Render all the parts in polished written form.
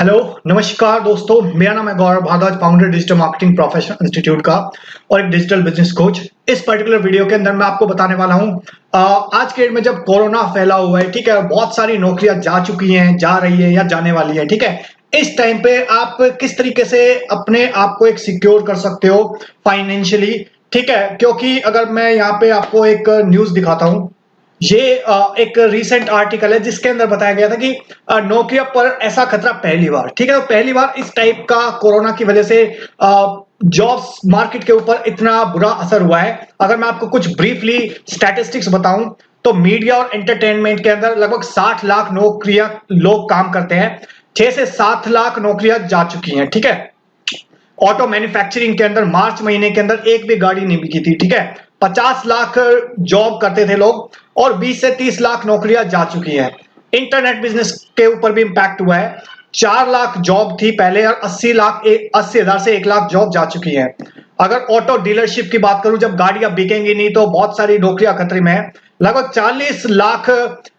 Hello, नमस्कार दोस्तों। मेरा नाम है Gaurav Bhardwaj, founder digital marketing professional institute का और एक डिजिटल बिजनेस कोच। इस पर्टिकुलर वीडियो के अंदर मैं आपको बताने वाला हूं, आज के डेट में जब कोरोना फैला हुआ है, ठीक है, बहुत सारी नौकरियां जा चुकी हैं, जा रही है या जाने वाली है, ठीक है। इस टाइम पे आप किस तरीके से अपने आप को एक सिक्योर कर सकते हो फाइनेंशियली, ठीक है। क्योंकि अगर मैं यहाँ पे आपको एक न्यूज दिखाता हूँ, ये एक रीसेंट आर्टिकल है जिसके अंदर बताया गया था कि नोकिया पर ऐसा खतरा पहली बार, ठीक है। तो पहली बार इस टाइप का कोरोना की वजह से जॉब्स मार्केट के ऊपर इतना बुरा असर हुआ है। अगर मैं आपको कुछ ब्रीफली स्टैटिस्टिक्स बताऊं तो मीडिया और एंटरटेनमेंट के अंदर लगभग 60 लाख नौकरियां लोग काम करते हैं। 6 से 7 लाख नौकरियां जा चुकी हैं, ठीक है। ऑटो मैन्युफैक्चरिंग के अंदर मार्च महीने के अंदर एक भी गाड़ी नहीं बिकी थी, ठीक है। 50 लाख जॉब करते थे लोग और 20 से 30 लाख नौकरियां जा चुकी हैं। इंटरनेट बिजनेस के ऊपर भी इंपैक्ट हुआ है। 4 लाख जॉब थी पहले और 80 हजार से 1 लाख जॉब जा चुकी है। अगर ऑटो डीलरशिप की बात करूं, जब गाड़ियां बिकेंगी नहीं तो बहुत सारी नौकरियां खतरे में है। लगभग 40 लाख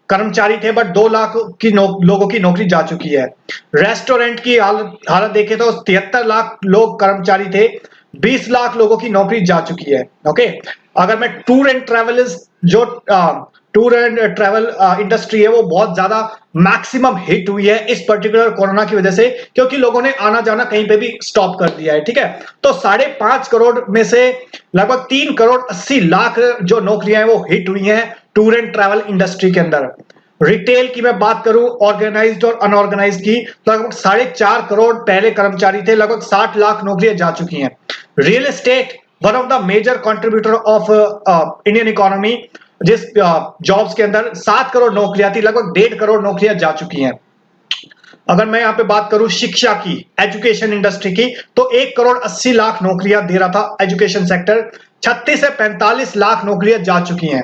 कर्मचारी थे बट 2 लाख की लोगों की नौकरी जा चुकी है। रेस्टोरेंट की हालत देखें तो 73 लाख लोग कर्मचारी थे, 20 लाख लोगों की नौकरी जा चुकी है। ओके, अगर मैं टूर एंड ट्रेवल्स जो टूर एंड ट्रैवल इंडस्ट्री है वो बहुत ज्यादा मैक्सिमम हिट हुई है इस पर्टिकुलर कोरोना की वजह से, क्योंकि लोगों ने आना जाना कहीं पे भी स्टॉप कर दिया है, ठीक है। तो 5.5 करोड़ में से लगभग 3 करोड़ 80 लाख जो नौकरियां हैं वो हिट हुई हैं टूर एंड ट्रैवल इंडस्ट्री के अंदर। रिटेल की मैं बात करूं, ऑर्गेनाइज्ड और अनऑर्गेनाइज्ड की, तो लगभग 4.5 करोड़ पहले कर्मचारी थे, लगभग 60 लाख नौकरियां जा चुकी हैं। Real estate one of the major contributor of Indian economy, जिस जॉब्स के अंदर 7 करोड़ नौकरियां थी, लगभग 1.5 करोड़ नौकरियां जा चुकी हैं। अगर मैं यहां पे बात करूं शिक्षा की, एजुकेशन इंडस्ट्री की, तो 1 करोड़ 80 लाख नौकरियां दे रहा था एजुकेशन सेक्टर। 36 से 45 लाख नौकरियां जा चुकी हैं।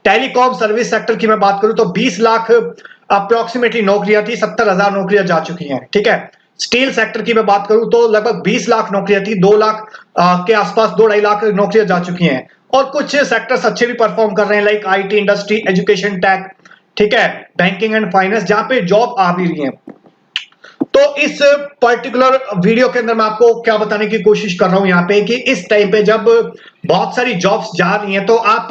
टेलीकॉम सर्विस सेक्टर की मैं बात करूं तो 20 लाख अप्रोक्सीमेटली नौकरियां थी, 70,000 नौकरियां जा चुकी हैं, ठीक है। स्टील सेक्टर की मैं बात करूं तो लगभग 20 लाख नौकरियां थी, 2 लाख के आसपास, 2-2.5 लाख नौकरियां जा चुकी हैं। और कुछ सेक्टर्स अच्छे भी परफॉर्म कर रहे हैं, like IT industry, education, tech, ठीक है, बैंकिंग एंड फाइनेंस, जहां पे जॉब आ भी रही है। तो इस पर्टिकुलर वीडियो के अंदर मैं आपको क्या बताने की कोशिश कर रहा हूं यहाँ पे कि इस टाइम पे जब बहुत सारी जॉब्स जा रही हैं तो आप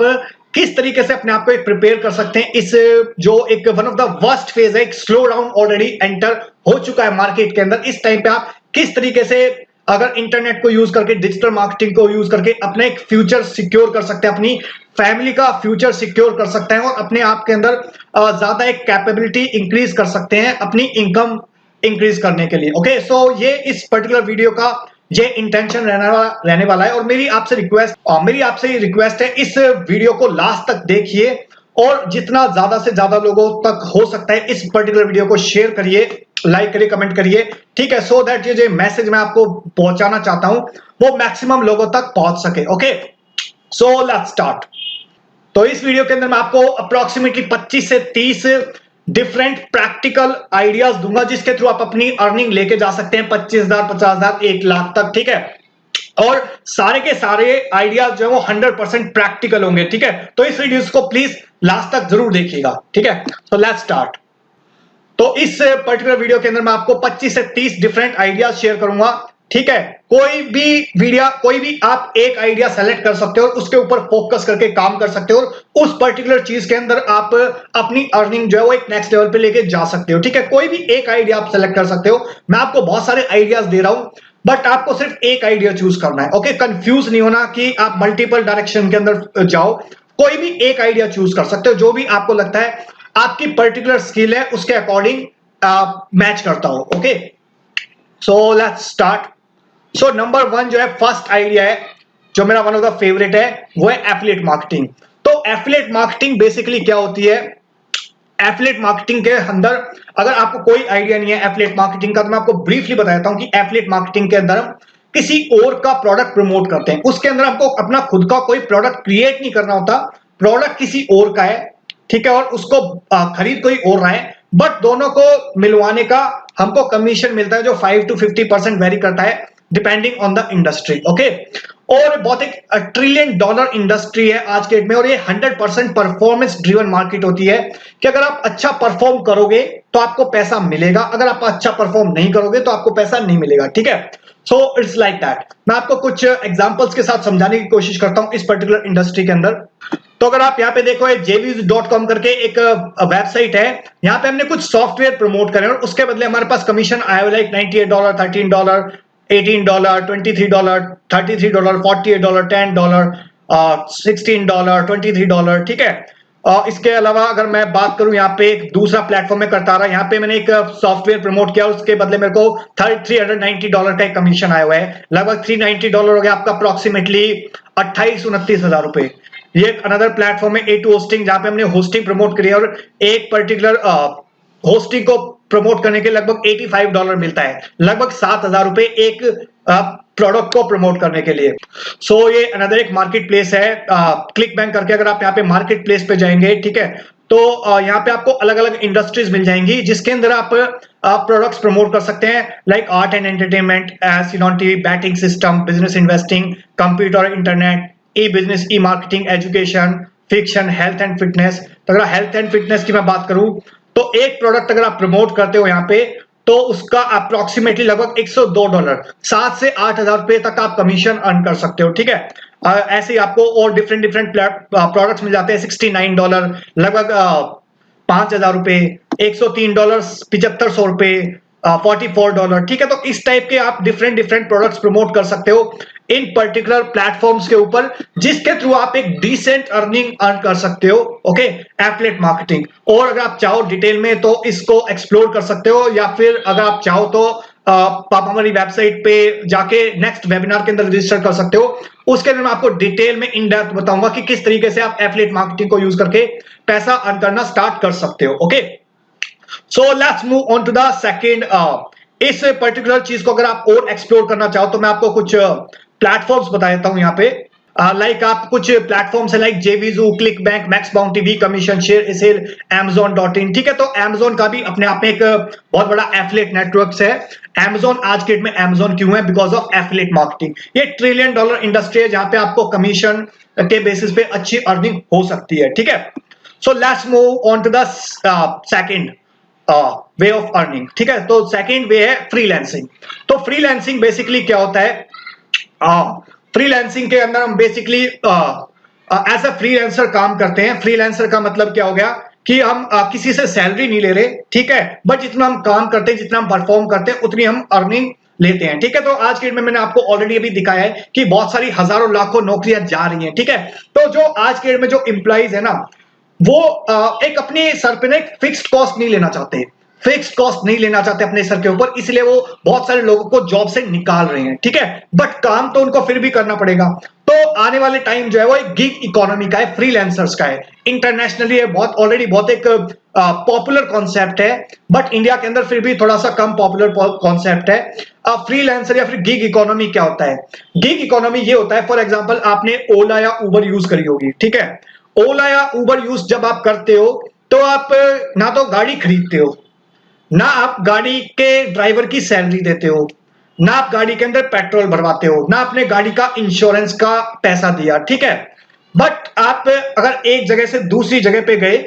किस तरीके से अपने आप को एक प्रिपेयर कर सकते हैं। इस जो एक one of the worst phase है, एक स्लो डाउन ऑलरेडी एंटर हो चुका है मार्केट के अंदर। इस टाइम पे आप किस तरीके से अगर इंटरनेट को यूज करके, डिजिटल मार्केटिंग को यूज करके अपने एक फ्यूचर सिक्योर कर सकते हैं, अपनी फैमिली का फ्यूचर सिक्योर कर सकते हैं और अपने आप के अंदर ज्यादा एक कैपेबिलिटी इंक्रीज कर सकते हैं अपनी इनकम इंक्रीज करने के लिए। ओके, सो ये इस पर्टिकुलर वीडियो का ये इंटेंशन रहने वाला है और मेरी आपसे रिक्वेस्ट है, इस वीडियो को लास्ट तक देखिए और जितना ज्यादा से ज्यादा लोगों तक हो सकता है इस पर्टिकुलर वीडियो को शेयर करिए, लाइक करिए, कमेंट करिए, ठीक है, सो दैट ये जो मैसेज मैं आपको पहुंचाना चाहता हूं वो मैक्सिमम लोगों तक पहुंच सके। Okay, so let's start. तो इस वीडियो के अंदर मैं आपको अप्रोक्सीमेटली 25 से 30 डिफरेंट प्रैक्टिकल आइडियाज दूंगा जिसके थ्रू आप अपनी अर्निंग लेके जा सकते हैं 25,000, 50,000, 1 लाख तक, ठीक है। और सारे के सारे आइडियाज जो है वो 100% प्रैक्टिकल होंगे, ठीक है। तो इस वीडियो को प्लीज लास्ट तक जरूर देखिएगा, ठीक है। तो लेट्स स्टार्ट। तो इस पर्टिकुलर वीडियो के अंदर मैं आपको 25 से 30 डिफरेंट आइडियाज शेयर करूंगा, ठीक है। कोई भी आप एक आइडिया सेलेक्ट कर सकते हो और उसके ऊपर फोकस करके काम कर सकते हो और उस पर्टिकुलर चीज के अंदर आप अपनी अर्निंग जो है वो एक नेक्स्ट लेवल पे लेके जा सकते हो, ठीक है। कोई भी एक आइडिया आप सेलेक्ट कर सकते हो। मैं आपको बहुत सारे आइडियाज दे रहा हूं बट आपको सिर्फ एक आइडिया चूज करना है। ओके, कंफ्यूज नहीं होना कि आप मल्टीपल डायरेक्शन के अंदर जाओ। कोई भी एक आइडिया चूज कर सकते हो जो भी आपको लगता है आपकी पर्टिकुलर स्किल है उसके अकॉर्डिंग मैच करता हो। Okay, so let's start. So number 1 जो है, फर्स्ट आइडिया है जो मेरा वन ऑफ द फेवरेट है, वो है एफिलिएट मार्केटिंग। तो एफिलिएट मार्केटिंग बेसिकली क्या होती है? एफिलिएट मार्केटिंग के अंदर अगर आपको कोई आइडिया नहीं है एफिलिएट मार्केटिंग का तो मैं आपको ब्रीफली बताता हूं कि एफिलिएट मार्केटिंग के अंदर हम किसी और का प्रोडक्ट प्रमोट करते हैं। उसके अंदर हमको अपना खुद का कोई प्रोडक्ट क्रिएट नहीं करना होता, प्रोडक्ट किसी और का है, ठीक है, और उसको खरीद कोई और रहा है, बट दोनों को मिलवाने का हमको कमीशन मिलता है जो 5 to 50% वेरी करता है depending on the industry. Okay, और बहुत एक $1 ट्रिलियन इंडस्ट्री है आज के डेट में, और ये 100% परफॉर्मेंस ड्रिवन मार्केट होती है कि अगर आप अच्छा परफॉर्म करोगे तो आपको पैसा मिलेगा, अगर आप अच्छा परफॉर्म नहीं करोगे तो आपको पैसा नहीं मिलेगा। ठीक है, सो इट्स लाइक दैट। मैं आपको कुछ एग्जांपल्स के साथ समझाने की कोशिश करता हूं इस पर्टिकुलर इंडस्ट्री के अंदर। तो अगर आप यहाँ पे देखो, jviews.com करके एक वेबसाइट है, यहाँ पे हमने कुछ सॉफ्टवेयर प्रमोट करे और उसके बदले हमारे पास कमीशन आया हुआ लाइक $98, $13, $18, $23, $33, $48, $10, $16, $23। ठीक है, इसके अलावा अगर मैं बात करूं, यहाँ पे एक दूसरा प्लेटफॉर्म में करता रहा, यहाँ पे मैंने एक सॉफ्टवेयर प्रमोट किया, उसके बदले मेरे को $390 का एक कमीशन आया हुआ है। लगभग $390 हो गया आपका अप्रोक्सीमेटली 28-29 हजार रुपए। ये एक अनदर प्लेटफॉर्म है A2 होस्टिंग, जहां पे हमने होस्टिंग प्रमोट करी है और एक पर्टिकुलर होस्टिंग को प्रमोट करने के लगभग $85 मिलता है, लगभग 7,000 रुपए एक प्रोडक्ट को प्रमोट करने के लिए। सो ये अनदर एक मार्केट प्लेस है क्लिक बैंक करके। अगर आप यहाँ पे मार्केट प्लेस पे जाएंगे, ठीक है, तो यहाँ पे आपको अलग अलग इंडस्ट्रीज मिल जाएंगी जिसके अंदर आप प्रोडक्ट्स प्रमोट कर सकते हैं, like art and entertainment, cinema TV, batting system, business investing, computer, internet, E business, E marketing, education, fiction, health and fitness. तो अगर हेल्थ एंड फिटनेस की मैं बात करूं तो एक प्रोडक्ट अगर आप प्रमोट करते हो यहाँ पे, तो उसका अप्रोक्सीमेटली लगभग $102, 7 से 8 हजार रुपए तक आप कमीशन अर्न कर सकते हो। ठीक है, ऐसे ही आपको और डिफरेंट प्रोडक्ट्स मिल जाते हैं। $69 लगभग 5,000 रुपए, $103 $7,500 रुपए, $44। ठीक है, तो इस टाइप के आप डिफरेंट प्रोडक्ट्स प्रमोट कर सकते हो इन पर्टिकुलर प्लेटफॉर्म्स के ऊपर, जिसके थ्रू आप एक डिसेंट अर्निंग अर्न कर सकते हो। Okay, affiliate marketing. और अगर आप चाहो डिटेल में तो इसको एक्सप्लोर कर सकते हो, या फिर अगर आप चाहो तो आप हमारी वेबसाइट पे जाके नेक्स्ट वेबिनार के अंदर रजिस्टर कर सकते हो। उसके अंदर मैं आपको डिटेल में इन डेप्थ बताऊंगा कि किस तरीके से आप एफिलिएट मार्केटिंग को यूज करके पैसा अर्न करना स्टार्ट कर सकते हो। Okay, so let's move on to the second. इस पर्टिकुलर चीज को अगर आप और एक्सप्लोर करना चाहो तो मैं आपको कुछ प्लेटफॉर्म्स बता देता हूं यहाँ पे। लाइक आप कुछ प्लेटफॉर्म्स है like JVZoo, ClickBank, MaxBounty, commission share, eSale, Amazon.in। ठीक है, तो Amazon का भी अपने आप में एक बहुत बड़ा एफिलिएट नेटवर्क है। Amazon आज के डेट में Amazon क्यों है? Because of affiliate marketing. ये $1 ट्रिलियन इंडस्ट्री है जहां पे आपको कमीशन के बेसिस पे अच्छी अर्निंग हो सकती है। ठीक है, so let's move on to the second way of earning. ठीक है, तो सेकंड वे है फ्रीलांसिंग। तो फ्रीलांसिंग बेसिकली क्या होता है? फ्रीलांसिंग के अंदर हम बेसिकली एज अ फ्रीलांसर काम करते हैं। फ्रीलांसर का मतलब क्या हो गया कि हम किसी से सैलरी नहीं ले रहे, ठीक है, बट जितना हम काम करते हैं, जितना हम परफॉर्म करते हैं, उतनी हम अर्निंग लेते हैं। ठीक है, तो आज के डेट में मैंने आपको ऑलरेडी अभी दिखाया है कि बहुत सारी हजारों लाखों नौकरियां जा रही हैं। ठीक है, तो जो आज के डेट में जो एम्प्लॉइज है ना, वो एक अपने सर पे ना एक फिक्स्ड कॉस्ट नहीं लेना चाहते, फिक्स्ड कॉस्ट नहीं लेना चाहते अपने सर के ऊपर, इसलिए वो बहुत सारे लोगों को जॉब से निकाल रहे हैं। ठीक है, बट काम तो उनको फिर भी करना पड़ेगा। तो आने वाले टाइम जो है वो एक गिग इकोनॉमी का है, फ्रीलांसर्स का है। इंटरनेशनली ये बहुत ऑलरेडी बहुत एक पॉपुलर कॉन्सेप्ट है, बट इंडिया के अंदर फिर भी थोड़ा सा कम पॉपुलर कॉन्सेप्ट है। फ्रीलांसर या फिर गिग इकोनॉमी क्या होता है? गिग इकोनॉमी ये होता है, फॉर एग्जाम्पल आपने ओला या उबर यूज करी होगी। ठीक है, ओला या उबर यूज जब आप करते हो तो आप ना तो गाड़ी खरीदते हो, ना आप गाड़ी के ड्राइवर की सैलरी देते हो, ना आप गाड़ी के अंदर पेट्रोल भरवाते हो, ना आपने गाड़ी का इंश्योरेंस का पैसा दिया। ठीक है, बट आप अगर एक जगह से दूसरी जगह पे गए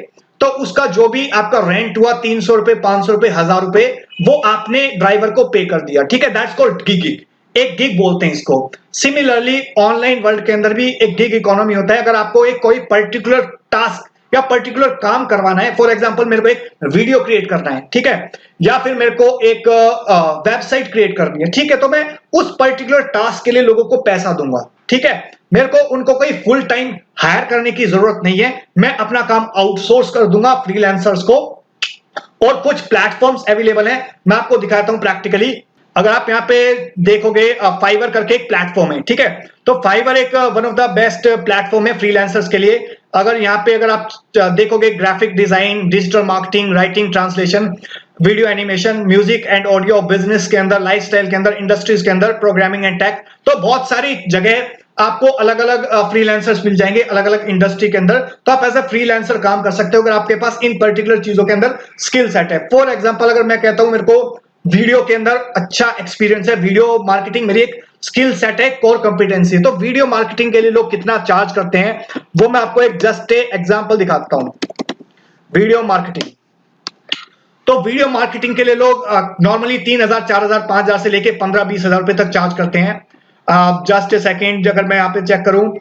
तो उसका जो भी आपका रेंट हुआ, 300 रुपए, 500 रुपए, 1000 रुपए, वो आपने ड्राइवर को पे कर दिया। ठीक है, दैट्स कॉल्ड गिग। एक गिग बोलते हैं इसको। सिमिलरली ऑनलाइन वर्ल्ड के अंदर भी एक गिग इकोनॉमी होता है। अगर आपको एक कोई पर्टिकुलर टास्क या पर्टिकुलर काम करवाना है, फॉर एग्जांपल मेरे को एक वीडियो क्रिएट करना है, ठीक है, या फिर मेरे को एक वेबसाइट क्रिएट करनी है, ठीक है, तो मैं उस पर्टिकुलर टास्क के लिए लोगों को पैसा दूंगा। ठीक है, मेरे को उनको कोई फुल टाइम हायर करने की जरूरत नहीं है, मैं अपना काम आउटसोर्स कर दूंगा फ्रीलांसर्स को। और कुछ प्लेटफॉर्म्स अवेलेबल हैं, मैं आपको दिखाता हूं प्रैक्टिकली। अगर आप यहाँ पे देखोगे, फाइवर करके एक प्लेटफॉर्म है। ठीक है, तो फाइवर एक one of the best platform है फ्रीलांसर्स के लिए। अगर यहाँ पे अगर आप देखोगे, graphic design, digital marketing, writing, translation, video animation, music and audio, business के अंदर, लाइफस्टाइल के अंदर, इंडस्ट्रीज के अंदर, प्रोग्रामिंग एंड टेक, तो बहुत सारी जगह आपको अलग अलग फ्रीलांसर्स मिल जाएंगे अलग अलग इंडस्ट्री के अंदर। तो आप एज अ फ्रीलांसर काम कर सकते हो अगर आपके पास इन पर्टिकुलर चीजों के अंदर स्किल सेट है। फॉर एग्जांपल अगर मैं कहता हूं मेरे को वीडियो के अंदर अच्छा एक्सपीरियंस है, वीडियो मार्केटिंग मेरी एक स्किल सेट है, कोर कॉम्पिटेंसी है। तो वीडियो मार्केटिंग के लिए लोग कितना चार्ज करते हैं वो मैं आपको एक जस्ट एग्जांपल दिखाता हूं। वीडियो मार्केटिंग, तो वीडियो मार्केटिंग के लिए लोग नॉर्मली 3,000, 4,000, 5,000 से लेके 15-20,000 रुपए तक चार्ज करते हैं। जस्ट ए सेकेंड, अगर मैं यहाँ पे चेक करूं,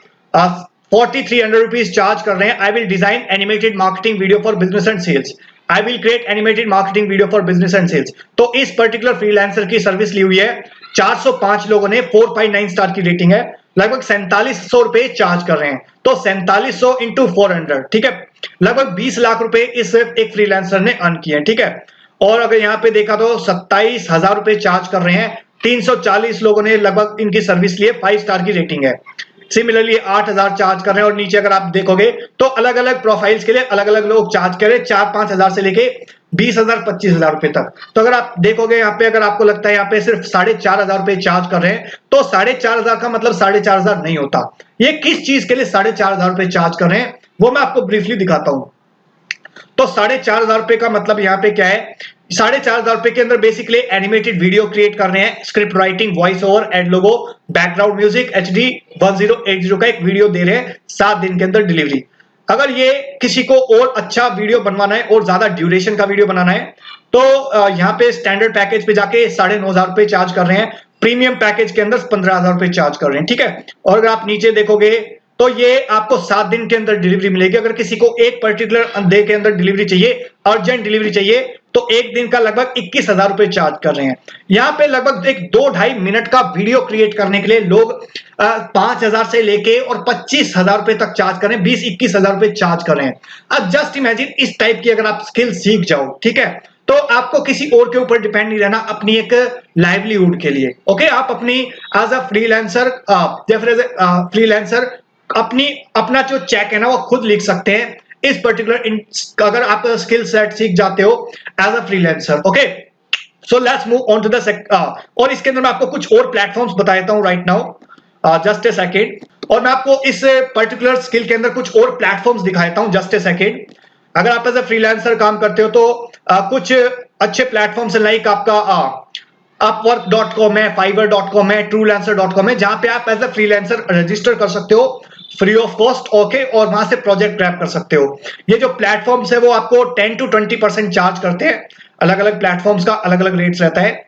4,300 रुपीज चार्ज कर रहे हैं। I will design animated marketing video for business and sales. I will create animated marketing video for business and sales. तो इस पर्टिकुलर फ्रीलांसर की सर्विस ली हुई है, 405 लोगों ने 459 स्टार की रेटिंग है, लगभग 4700 रुपए चार्ज कर रहे हैं। तो 4700 इंटू 400, ठीक है, लगभग 20 लाख रुपए इस एक फ्रीलांसर ने अर्न किए, ठीक है। और अगर यहाँ पे देखा तो 27,000 रुपए चार्ज कर रहे हैं, 340 लोगों ने लगभग इनकी सर्विस लिए, 5 स्टार की रेटिंग है। सिमिलरली 8,000 चार्ज कर रहे हैं, और नीचे अगर आप देखोगे तो अलग अलग प्रोफाइल्स के लिए अलग अलग लोग चार्ज कर रहे हैं, 4-5 हजार से लेके 20,000, 25,000 रुपए तक। तो अगर आप देखोगे यहाँ पे, अगर आपको लगता है यहाँ पे सिर्फ 4,500 रुपए चार्ज कर रहे हैं, तो 4,500 का मतलब 4,500 नहीं होता। ये किस चीज के लिए 4,500 रुपए चार्ज कर रहे हैं वो मैं आपको ब्रीफली दिखाता हूं। तो 4,500 रुपए का मतलब यहाँ पे क्या है, 4,500 रुपए के अंदर बेसिकली एनिमेटेड वीडियो क्रिएट कर रहे हैं, script writing, voice over, ad logo, background music, HD 1080 का एक वीडियो दे रहे हैं, 7 दिन के अंदर डिलीवरी। अगर ये किसी को और अच्छा वीडियो बनवाना है और ज्यादा ड्यूरेशन का वीडियो बनाना है, तो यहाँ पे स्टैंडर्ड पैकेज पे जाके 9,500 रुपए चार्ज कर रहे हैं, प्रीमियम पैकेज के अंदर 15,000 रुपए चार्ज कर रहे हैं, ठीक है। और अगर आप नीचे देखोगे तो ये आपको 7 दिन के अंदर डिलीवरी मिलेगी। अगर किसी को एक पर्टिकुलर डे के अंदर डिलीवरी चाहिए, अर्जेंट डिलीवरी चाहिए, तो एक दिन का लगभग 21,000 रुपए चार्ज कर रहे हैं। यहाँ पे लगभग एक 2-2.5 मिनट का वीडियो क्रिएट करने के लिए लोग 5,000 से लेके और 25,000 रुपए तक चार्ज कर रहे हैं, 20-21,000 रुपए चार्ज कर रहे हैं। अब जस्ट इमेजिन इस टाइप की अगर आप स्किल सीख जाओ, ठीक है, तो आपको किसी और के ऊपर डिपेंड नहीं रहना अपनी एक लाइवलीहुड के लिए। ओके, आप अपनी एज अ फ्रीलांसर अपना जो चेक है ना वो खुद लिख सकते हैं इस पर्टिकुलर, अगर आप स्किल सेट सीख जाते हो as a freelancer. Okay, so let's move on to the और इसके अंदर मैं आपको कुछ और प्लेटफॉर्म्स बता देता हूं right now, just a second. और मैं आपको इस पर्टिकुलर स्किल के अंदर कुछ और प्लेटफॉर्म्स दिखाता हूं, जस्ट ए सेकेंड। अगर आप एज अ फ्रीलांसर काम करते हो तो कुछ अच्छे प्लेटफॉर्म्स लाइक आपका upwork.com है, fiverr.com है, truelancer.com है, जहां पे आप एज अ फ्रीलांसर रजिस्टर कर सकते हो फ्री ऑफ कॉस्ट। ओके, और वहां से प्रोजेक्ट ग्रैब कर सकते हो। ये जो प्लेटफॉर्म्स है वो आपको 10 to 20% चार्ज करते हैं। अलग अलग प्लेटफॉर्म्स का अलग अलग रेट्स रहता है,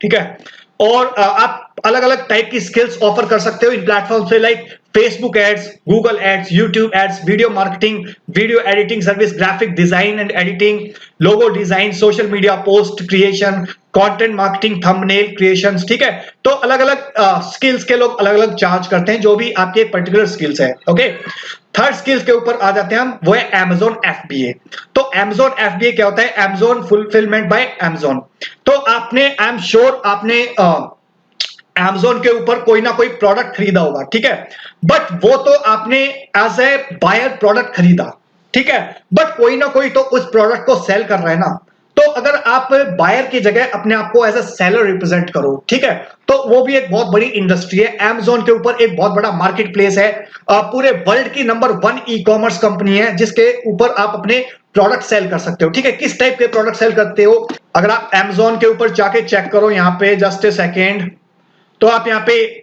ठीक है। और आप अलग अलग टाइप की स्किल्स ऑफर कर सकते हो इन प्लेटफॉर्म से, like Facebook ads, Google ads, YouTube ads, video marketing, video editing service, graphic design and editing, logo design, social media post creation, content marketing, thumbnail creations, ठीक है। तो अलग अलग स्किल्स के लोग अलग अलग चार्ज करते हैं, जो भी आपके पर्टिकुलर स्किल्स है। ओके, थर्ड स्किल्स के ऊपर आ जाते हैं हम, वो है Amazon FBA। तो Amazon FBA क्या होता है? Amazon fulfilment bye Amazon। तो आपने, आई एम श्योर आपने Amazon के ऊपर कोई ना कोई प्रोडक्ट खरीदा होगा, ठीक है, बट वो तो आपने एज ए बायर प्रोडक्ट खरीदा, ठीक है, बट कोई ना कोई तो उस प्रोडक्ट को सेल कर रहा है ना। तो अगर आप बायर की जगह अपने आप को एज अ सेलर रिप्रेजेंट करो, ठीक है, तो वो भी एक बहुत बड़ी इंडस्ट्री है। Amazon के ऊपर एक बहुत बड़ा मार्केट प्लेस है, पूरे वर्ल्ड की नंबर 1 ई-कॉमर्स कंपनी है जिसके ऊपर आप अपने प्रोडक्ट सेल कर सकते हो, ठीक है। किस टाइप के प्रोडक्ट सेल करते हो, अगर आप Amazon के ऊपर जाके चेक करो, यहाँ पे जस्ट ए सेकेंड, तो आप यहाँ पे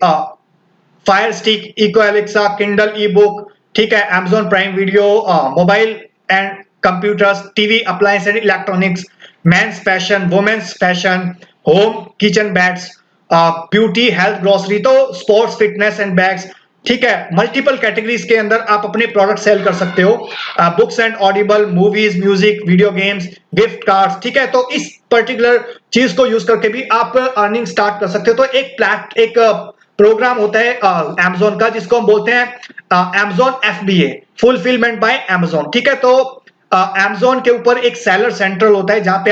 fire stick, Echo Alexa, Kindle e book, ठीक है, Amazon prime video, mobile and computers, TV appliance and electronics, men's fashion, women's fashion, home kitchen bags, beauty, health, grocery, तो स्पोर्ट्स, फिटनेस एंड बैग्स, ठीक है। Multiple categories के अंदर आप अपने product cell कर सकते हो, books and Audible, movies, music, video games, gift cards, ठीक है। तो इस पर्टिकुलर चीज को यूज करके भी आप अर्निंग स्टार्ट कर सकते हो। तो एक प्रोग्राम होता है Amazon का जिसको हम बोलते हैं Amazon FBA, fulfilment bye Amazon, ठीक है। तो Amazon के ऊपर एक सेलर सेंट्रल होता है जहां पे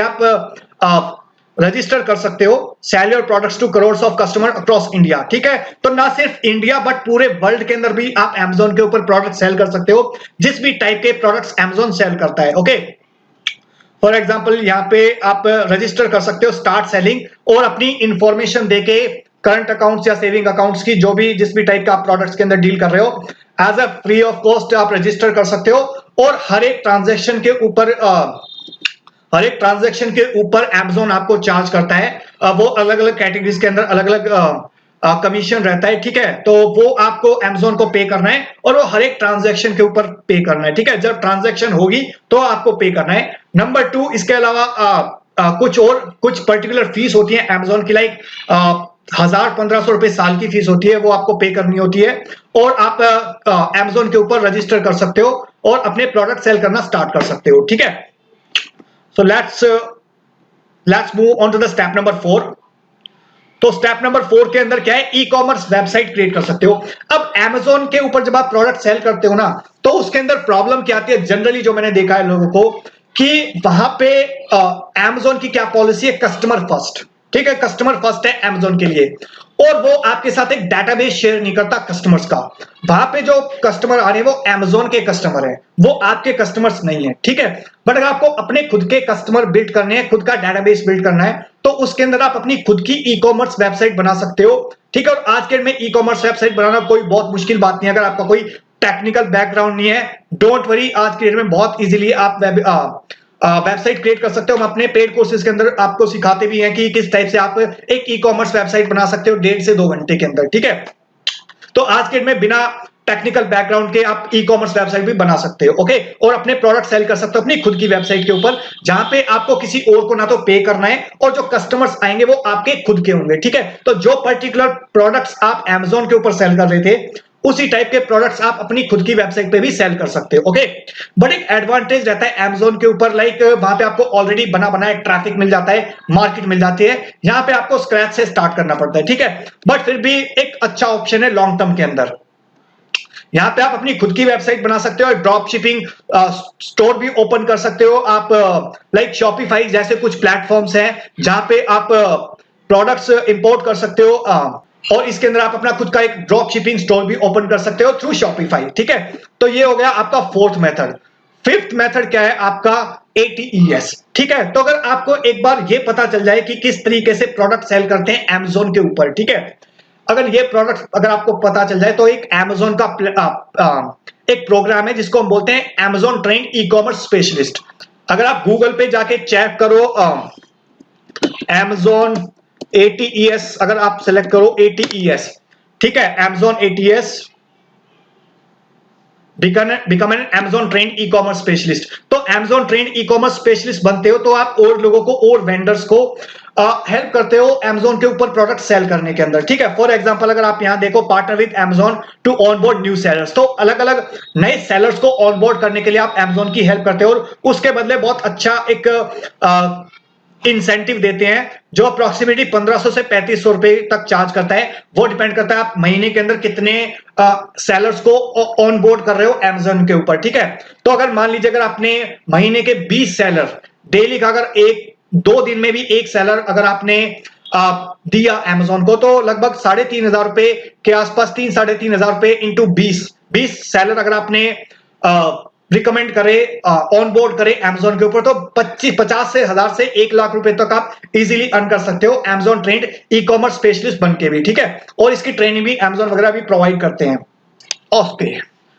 आप रजिस्टर कर सकते हो, sell your products to crores of customer across India, ठीक है। तो ना सिर्फ इंडिया बट पूरे वर्ल्ड के अंदर भी आप Amazon के ऊपर प्रोडक्ट सेल कर सकते हो, जिस भी टाइप के प्रोडक्ट्स Amazon सेल करता है। ओके, फॉर एग्जाम्पल यहाँ पे आप रजिस्टर कर सकते हो स्टार्ट सेलिंग, और अपनी इंफॉर्मेशन देके करंट अकाउंट्स या सेविंग अकाउंट्स की, जो भी जिस भी टाइप का आप प्रोडक्ट्स के अंदर डील कर रहे हो, as a free of cost आप रजिस्टर कर सकते हो। और हर एक ट्रांजेक्शन के ऊपर हर एक ट्रांजैक्शन के ऊपर Amazon आपको चार्ज करता है। वो अलग अलग कैटेगरीज के अंदर अलग अलग कमीशन रहता है, ठीक है। तो वो आपको Amazon को पे करना है और वो हर एक ट्रांजैक्शन के ऊपर पे करना है, ठीक है। जब ट्रांजैक्शन होगी तो आपको पे करना है। नंबर 2, इसके अलावा कुछ पर्टिकुलर फीस होती है Amazon की, लाइक 1000-1500 रुपए साल की फीस होती है, वो आपको पे करनी होती है। और आप Amazon के ऊपर रजिस्टर कर सकते हो और अपने प्रोडक्ट सेल करना स्टार्ट कर सकते हो, ठीक है। So let's move on to the step number 4। तो स्टेप नंबर 4 के अंदर क्या है, ई कॉमर्स वेबसाइट क्रिएट कर सकते हो। अब Amazon के ऊपर जब आप प्रोडक्ट सेल करते हो ना, तो उसके अंदर प्रॉब्लम क्या आती है, जनरली जो मैंने देखा है लोगों को, कि वहां पे Amazon की क्या पॉलिसी है, कस्टमर फर्स्ट, ठीक है। कस्टमर फर्स्ट है Amazon के लिए, और वो आपके साथ एक डेटाबेस शेयर नहीं करता कस्टमर्स का। वहां पे जो कस्टमर आ रहे हैं वो Amazon के कस्टमर हैं, वो आपके कस्टमर्स नहीं है, ठीक है। बट अगर आपको अपने खुद के कस्टमर बिल्ड करने हैं, खुद का डेटाबेस बिल्ड करना है, तो उसके अंदर आप अपनी खुद की ई कॉमर्स वेबसाइट बना सकते हो, ठीक है। और आज के में ई कॉमर्स वेबसाइट बनाना कोई बहुत मुश्किल बात नहीं है। अगर आपका कोई टेक्निकल बैकग्राउंड नहीं है, डोंट वरी, आज के डेट में बहुत इजीली आप वेबसाइट क्रिएट कर सकते हो। हम अपने पेड कोर्सेज के अंदर आपको सिखाते भी हैं कि किस टाइप से आप एक ई कॉमर्स वेबसाइट बना सकते हो 1.5 से 2 घंटे के अंदर, ठीक है। तो आज के डेट में बिना टेक्निकल बैकग्राउंड के आप ई कॉमर्स वेबसाइट भी बना सकते हो, ओके। और अपने प्रोडक्ट सेल कर सकते हो अपनी खुद की वेबसाइट के ऊपर, जहां पे आपको किसी और को ना तो पे करना है, और जो कस्टमर्स आएंगे वो आपके खुद के होंगे, ठीक है। तो जो पर्टिकुलर प्रोडक्ट्स आप Amazon के ऊपर सेल कर रहे थे, उसी टाइप के प्रोडक्ट्स आप अपनी खुद की वेबसाइट पे भी सेल कर सकते हो, ओके। बट एक एडवांटेज रहता है Amazon के ऊपर, लाइक वहां पे आपको ऑलरेडी बना बनाया ट्रैफिक मिल जाता है, मार्केट मिल जाती है। यहाँ पे आपको स्क्रैच से स्टार्ट करना पड़ता है, ठीक है। बट फिर भी एक अच्छा ऑप्शन है लॉन्ग टर्म के अंदर। यहाँ पे आप अपनी खुद की वेबसाइट बना सकते हो, ड्रॉप शिपिंग स्टोर भी ओपन कर सकते हो आप, लाइक शॉपिफाई जैसे कुछ प्लेटफॉर्म्स हैं जहां पे आप प्रोडक्ट्स इंपोर्ट कर सकते हो, और इसके अंदर आप अपना खुद का एक ड्रॉप शिपिंग स्टोर भी ओपन कर सकते हो थ्रू शॉपिफाई, ठीक है। तो ये हो गया आपका 4th मेथड। 5th मेथड क्या है आपका, ATES, ठीक है। तो अगर आपको एक बार ये पता चल जाए कि किस तरीके से प्रोडक्ट सेल करते हैं Amazon के ऊपर, ठीक है। अगर ये प्रोडक्ट अगर आपको पता चल जाए, तो एक Amazon का एक प्रोग्राम है जिसको हम बोलते हैं Amazon trend e commerce specialist. अगर आप गूगल पे जाके चेक करो Amazon ATES, अगर आप सेलेक्ट करो ATES, ठीक है, Amazon ATES become an Amazon trend e commerce specialist. तो Amazon trend e commerce specialist बनते हो तो आप और लोगों को और वेंडर्स को हेल्प करते हो Amazon के ऊपर प्रोडक्ट सेल करने के अंदर, ठीक है। फॉर एग्जांपल अगर आप यहां देखो, partner with Amazon to onboard new sellers, तो अलग अलग नए सेलर्स को ऑनबोर्ड करने के लिए आप Amazon की हेल्प करते हो, और उसके बदले बहुत अच्छा एक इंसेंटिव देते हैं, जो अप्रोक्सीमेटली 1500 से 3500 रुपए तक चार्ज करता है। वो डिपेंड करता है आप महीने के अंदर कितने सेलर्स को ऑन बोर्ड कर रहे हो Amazon के ऊपर, ठीक है। तो अगर मान लीजिए अगर आपने महीने के 20 सेलर डेली का, अगर 1-2 दिन में भी एक सेलर अगर आपने दिया Amazon को, तो लगभग 3500 रुपए के आसपास, 3-3500 रुपए इंटू 20 सेलर अगर आपने रिकमेंड करे, ऑन बोर्ड करे Amazon के ऊपर, तो 50 से 1000 से 1 लाख रुपए तक आप इजीली अर्न कर सकते हो Amazon trend e commerce specialist बन के भी, ठीक है। और इसकी ट्रेनिंग भी Amazon वगैरह भी प्रोवाइड करते हैं, okay.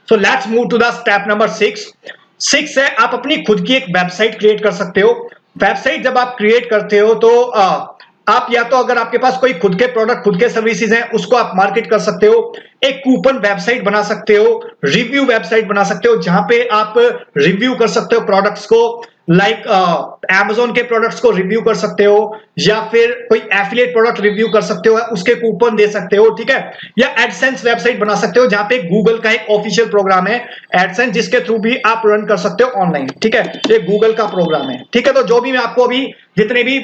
So let's move to the step number 6 है आप अपनी खुद की एक वेबसाइट क्रिएट कर सकते हो। वेबसाइट जब आप क्रिएट करते हो तो आप या तो अगर आपके पास कोई खुद के प्रोडक्ट, खुद के सर्विसेज हैं, उसको आप मार्केट कर सकते हो, एक कूपन वेबसाइट बना सकते हो, रिव्यू वेबसाइट बना सकते हो जहां पे आप रिव्यू कर सकते हो प्रोडक्ट्स को, लाइक Amazon के प्रोडक्ट्स को रिव्यू कर सकते हो, या फिर कोई एफिलिएट प्रोडक्ट रिव्यू कर सकते हो, उसके कूपन दे सकते हो, ठीक है। या एडसेंस वेबसाइट बना सकते हो जहां पे गूगल का एक ऑफिशियल प्रोग्राम है एडसेंस, जिसके थ्रू भी आप रन कर सकते हो ऑनलाइन, ठीक है। ये गूगल का प्रोग्राम है, ठीक है। तो जो भी मैं आपको अभी जितने भी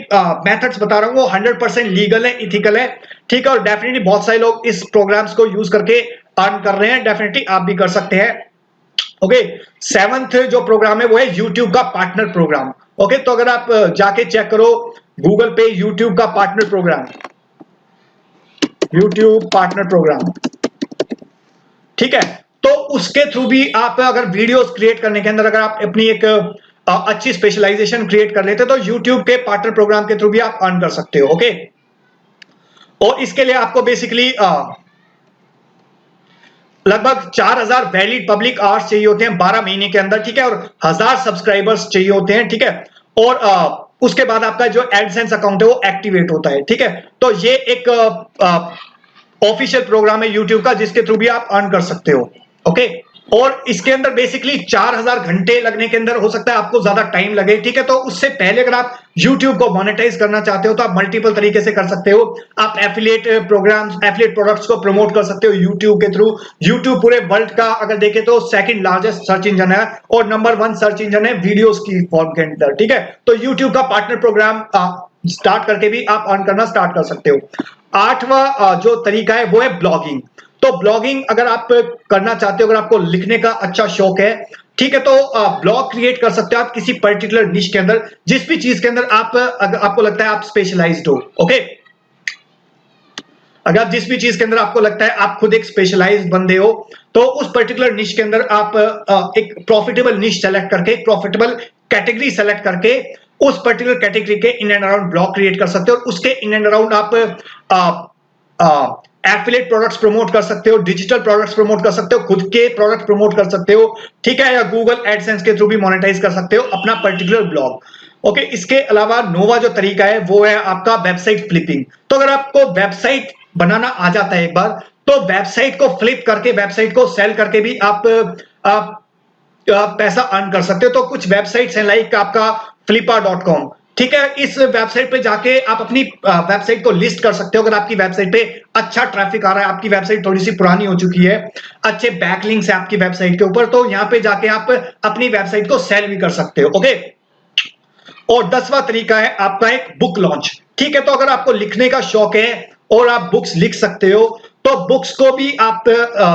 मेथड्स बता रहा हूं वो 100% लीगल है, इथिकल है, ठीक है। और डेफिनेटली बहुत सारे लोग इस प्रोग्राम्स को यूज करके अर्न कर रहे हैं, डेफिनेटली आप भी कर सकते हैं, ओके। 7th जो प्रोग्राम है वो है YouTube का पार्टनर प्रोग्राम, ओके। तो अगर आप जाके चेक करो गूगल पे YouTube का partner program, YouTube partner program, ठीक है। तो उसके थ्रू भी आप अगर वीडियोस क्रिएट करने के अंदर अगर आप अपनी एक अच्छी स्पेशलाइजेशन क्रिएट कर लेते तो YouTube के पार्टनर प्रोग्राम के थ्रू भी आप अर्न कर सकते हो, ओके। और इसके लिए आपको बेसिकली लगभग 4000 वैलिड पब्लिक आवर्स चाहिए होते हैं 12 महीने के अंदर, ठीक है। और 1000 सब्सक्राइबर्स चाहिए होते हैं, ठीक है। और उसके बाद आपका जो एडसेंस अकाउंट है वो एक्टिवेट होता है, ठीक है। तो ये एक ऑफिशियल प्रोग्राम है यूट्यूब का जिसके थ्रू भी आप अर्न कर सकते हो, ओके। और इसके अंदर बेसिकली 4000 घंटे लगने के अंदर हो सकता है आपको ज्यादा टाइम लगे, ठीक है। तो उससे पहले अगर आप YouTube को मोनेटाइज करना चाहते हो तो आप मल्टीपल तरीके से कर सकते हो। आप एफिलिएट प्रोग्राम्स, एफिलिएट प्रोडक्ट्स को प्रमोट कर सकते हो YouTube के थ्रू। YouTube पूरे वर्ल्ड का अगर देखें तो सेकंड लार्जेस्ट सर्च इंजन है और नंबर 1 सर्च इंजन है वीडियोस की फॉर्म के अंदर, ठीक है। तो YouTube का पार्टनर प्रोग्राम स्टार्ट करके भी आप अर्न करना स्टार्ट कर सकते हो। 8वां जो तरीका है वो है ब्लॉगिंग। तो ब्लॉगिंग अगर आप करना चाहते हो, अगर आपको लिखने का अच्छा शौक है, ठीक है, तो ब्लॉग क्रिएट कर सकते हो आप किसी पर्टिकुलर निश के अंदर, जिस भी चीज के अंदर आप अगर आपको लगता है आप स्पेशलाइज्ड हो, ओके। अगर जिस भी चीज के अंदर आपको लगता है आप खुद एक स्पेशलाइज्ड बंदे हो, तो उस पर्टिकुलर निश के अंदर आप एक प्रॉफिटेबल निश सेलेक्ट करके, एक प्रॉफिटेबल कैटेगरी सेलेक्ट करके उस पर्टिकुलर कैटेगरी के in and around blog create कर सकते हो और उसके इन एंड अराउंड आप एफिलिएट प्रोडक्ट्स प्रमोट कर सकते हो, डिजिटल प्रोडक्ट्स प्रमोट कर सकते हो, खुद के प्रोडक्ट प्रमोट कर सकते हो, ठीक है, या गूगल एडसेंस के थ्रू भी मोनेटाइज कर सकते हो अपना पर्टिकुलर ब्लॉग, ओके। इसके अलावा नोवा जो तरीका है वो है आपका वेबसाइट फ्लिपिंग। तो अगर आपको वेबसाइट बनाना आ जाता है एक बार, तो वेबसाइट को फ्लिप करके, वेबसाइट को सेल करके भी आप पैसा अर्न कर सकते हो। तो कुछ वेबसाइट्स हैं लाइक आपका flippa.com, ठीक है। इस वेबसाइट पे जाके आप अपनी वेबसाइट को लिस्ट कर सकते हो। अगर आपकी वेबसाइट पे अच्छा ट्रैफिक आ रहा है, आपकी वेबसाइट थोड़ी सी पुरानी हो चुकी है, अच्छे बैकलिंक्स है आपकी वेबसाइट के ऊपर, तो यहां पे जाके आप अपनी वेबसाइट को सेल भी कर सकते हो, ओके। और 10वां तरीका है आपका एक बुक लॉन्च, ठीक है। तो अगर आपको लिखने का शौक है और आप बुक्स लिख सकते हो, तो बुक्स को भी आप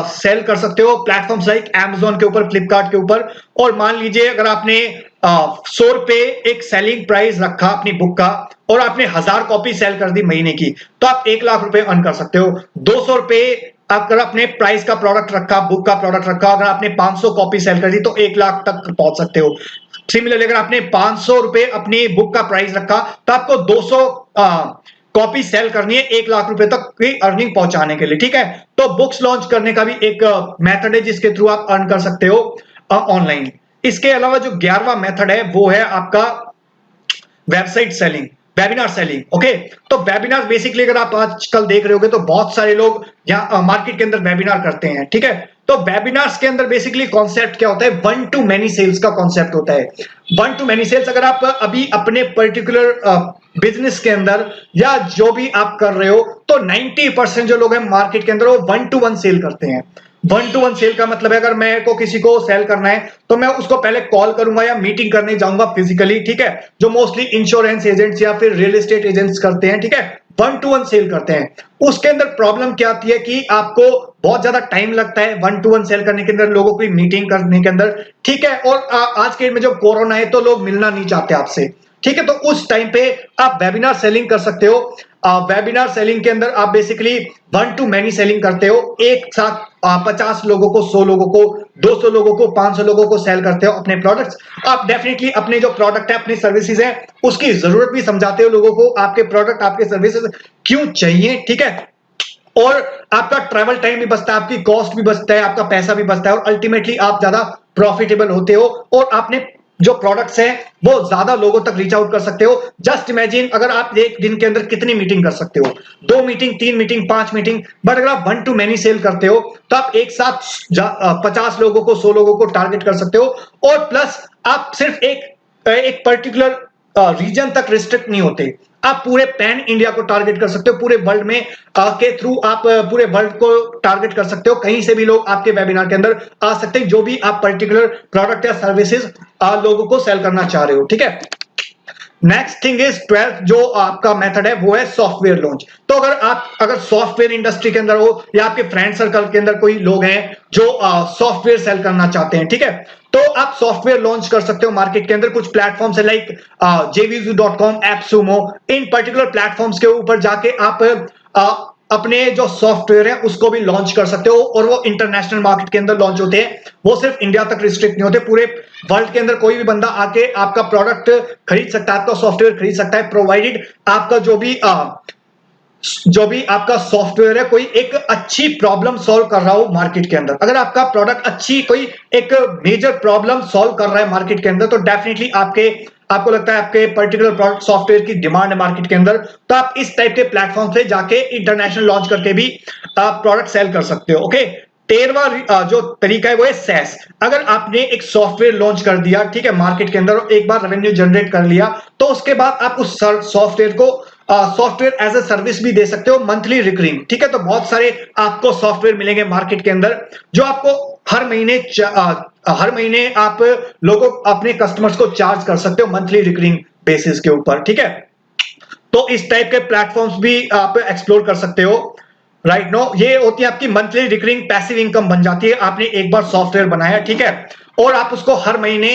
सेल कर सकते हो प्लेटफॉर्म्स लाइक Amazon के ऊपर, फ्लिपकार्ट के ऊपर। और मान लीजिए अगर आपने 100 रुपए एक सेलिंग प्राइस रखा अपनी बुक का और आपने 1000 कॉपी सेल कर दी महीने की, तो आप 1 लाख रुपए अर्न कर सकते हो। 200 रुपए अगर आपने प्राइस का प्रोडक्ट रखा, बुक का प्रोडक्ट रखा, अगर आपने 500 कॉपी सेल कर दी तो 1 लाख तक पहुंच सकते हो। सिमिलरली अगर आपने 500 रुपए अपनी बुक का प्राइस रखा तो आपको 200 कॉपी सेल करनी है 1 लाख रुपए तक की अर्निंग पहुंचाने के लिए, ठीक है। तो बुक्स लॉन्च करने का भी एक मेथड है जिसके थ्रू आप अर्न कर सकते हो ऑनलाइन। इसके अलावा जो 11वां मेथड है वो है आपका website selling, webinar selling, okay. तो वेबिनार बेसिकली अगर आप आजकल देख रहे होगे तो बहुत सारे लोग यहाँ मार्केट के अंदर वेबिनार करते हैं, ठीक है। तो वेबिनार्स के अंदर बेसिकली कॉन्सेप्ट क्या होता है, 1 to many सेल्स का कॉन्सेप्ट होता है। 1 to many सेल्स अगर आप अभी अपने पर्टिकुलर बिजनेस के अंदर या जो भी आप कर रहे हो, तो 90% जो लोग हैं मार्केट के अंदर वो 1 to 1 सेल करते हैं। 1 to 1 सेल का मतलब है अगर मैं को किसी को सेल करना है तो मैं उसको पहले कॉल करूंगा या मीटिंग करने जाऊंगा फिजिकली, ठीक है, जो मोस्टली इंश्योरेंस एजेंट्स या फिर रियल एस्टेट एजेंट्स करते हैं, ठीक है। 1 to 1 सेल करते हैं। उसके अंदर प्रॉब्लम क्या आती है कि आपको बहुत ज्यादा टाइम लगता है 1 to 1 सेल करने के अंदर, लोगों की मीटिंग करने के अंदर, ठीक है। और आज के में जब कोरोना है तो लोग मिलना नहीं चाहते आपसे, ठीक है। तो उस टाइम पे आप वेबिनार सेलिंग कर सकते हो। वेबिनार सेलिंग के अंदर आप बेसिकली 1 to many सेलिंग करते हो। एक साथ 50 लोगों को, 100 लोगों को, 200 लोगों को, 500 लोगों को सेल करते हो अपने प्रोडक्ट्स। आप डेफिनेटली अपने जो प्रोडक्ट है, अपनी सर्विसेज है, उसकी जरूरत भी समझाते हो लोगों को, आपके प्रोडक्ट, आपके सर्विसेज क्यों चाहिए, ठीक है। और आपका ट्रैवल टाइम भी बचता है, आपकी कॉस्ट भी बचता है, आपका पैसा भी बचता है और अल्टीमेटली आप ज्यादा प्रॉफिटेबल होते हो और आपने जो प्रोडक्ट्स हैं वो ज्यादा लोगों तक रीच आउट कर सकते हो। जस्ट इमेजिन अगर आप एक दिन के अंदर कितनी मीटिंग कर सकते हो, 2 मीटिंग, 3 मीटिंग, 5 मीटिंग। बट अगर आप 1 to many सेल करते हो तो आप एक साथ 50 लोगों को, 100 लोगों को टारगेट कर सकते हो और प्लस आप सिर्फ एक पर्टिकुलर रीजन तक रिस्ट्रिक्ट नहीं होते, आप पूरे पैन इंडिया को टारगेट कर सकते हो। पूरे वर्ल्ड में के थ्रू आप पूरे वर्ल्ड को टारगेट कर सकते हो। कहीं से भी लोग आपके वेबिनार के अंदर आ सकते हैं जो भी आप पर्टिकुलर प्रोडक्ट या सर्विसेज लोगों को सेल करना चाह रहे हो, ठीक है। नेक्स्ट थिंग इज 12th जो आपका मेथड है वो है सॉफ्टवेयर लॉन्च। तो अगर सॉफ्टवेयर इंडस्ट्री के अंदर हो या आपके फ्रेंड सर्कल के अंदर कोई लोग हैं जो सॉफ्टवेयर सेल करना चाहते हैं, ठीक है, तो आप सॉफ्टवेयर लॉन्च कर सकते हो मार्केट के अंदर। कुछ प्लेटफॉर्म्स है लाइक jvzu.com, एप्सुमो। इन पर्टिकुलर प्लेटफॉर्म्स के ऊपर जाके आप अपने जो सॉफ्टवेयर है उसको भी लॉन्च कर सकते हो और वो इंटरनेशनल मार्केट के अंदर लॉन्च होते हैं। वो सिर्फ इंडिया तक रिस्ट्रिक्ट नहीं होते, पूरे वर्ल्ड के अंदर कोई भी बंदा आके आपका प्रोडक्ट खरीद सकता है, आपका सॉफ्टवेयर खरीद सकता है, प्रोवाइडेड आपका जो भी आपका सॉफ्टवेयर है कोई एक अच्छी प्रॉब्लम सॉल्व कर रहा हो मार्केट के अंदर। अगर आपका प्रोडक्ट अच्छी कोई एक मेजर प्रॉब्लम सॉल्व कर रहा है मार्केट के अंदर तो डेफिनेटली आपके आपको लगता है आपके पर्टिकुलर प्रोडक्ट सॉफ्टवेयर की डिमांड है मार्केट के अंदर, तो आप इस टाइप के प्लेटफॉर्म से जाके इंटरनेशनल लॉन्च करके भी आप प्रोडक्ट सेल कर सकते हो। ओके, 13वां जो तरीका है वो है SaaS। अगर आपने एक सॉफ्टवेयर लॉन्च कर दिया, ठीक है, मार्केट के अंदर एक बार रेवेन्यू जनरेट कर लिया, तो उसके बाद आप उस सॉफ्टवेयर को सॉफ्टवेयर एज अ सर्विस भी दे सकते हो, मंथली रिकरिंग। ठीक है, तो बहुत सारे आपको सॉफ्टवेयर मिलेंगे मार्केट के अंदर जो आपको हर महीने आप लोगों अपने कस्टमर्स को चार्ज कर सकते हो मंथली रिकरिंग बेसिस के ऊपर। ठीक है, तो इस टाइप के प्लेटफॉर्म्स भी आप एक्सप्लोर कर सकते हो। राइट नो, ये होती है आपकी मंथली रिकरिंग पैसिव इनकम बन जाती है। आपने एक बार सॉफ्टवेयर बनाया, ठीक है, और आप उसको हर महीने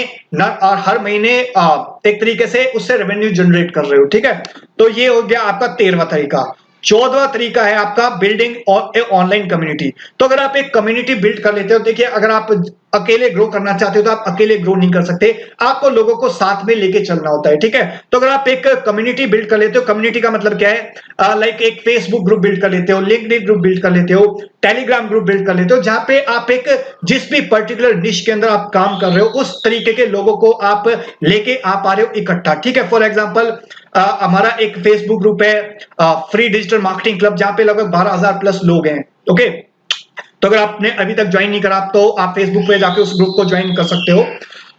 एक तरीके से उससे रेवेन्यू जनरेट कर रहे हो। ठीक है, तो ये हो गया आपका 13वां तरीका। 14वां तरीका है आपका बिल्डिंग ऑनलाइन कम्युनिटी। तो अगर आप एक कम्युनिटी बिल्ड कर लेते हो, देखिए अगर आप अकेले ग्रो करना चाहते हो तो आप अकेले ग्रो नहीं कर सकते, आपको लोगों को साथ में लेके चलना होता है। ठीक है, तो अगर आप एक कम्युनिटी बिल्ड कर लेते हो, कम्युनिटी का मतलब क्या है, लाइक एक फेसबुक ग्रुप बिल्ड कर लेते हो, लिंक्डइन ग्रुप बिल्ड कर लेते हो, टेलीग्राम ग्रुप बिल्ड कर लेते हो, जहां पे आप एक जिस भी पर्टिकुलर निश के अंदर आप काम कर रहे हो उस तरीके के लोगों को आप लेके आ पा रहे हो इकट्ठा। ठीक है, फॉर एग्जांपल हमारा एक फेसबुक ग्रुप है फ्री डिजिटल मार्केटिंग क्लब, जहां पे लगभग 12,000 प्लस लोग हैं। ओके, तो अगर आपने अभी तक ज्वाइन नहीं करा तो आप फेसबुक पे जाके उस ग्रुप को ज्वाइन कर सकते हो।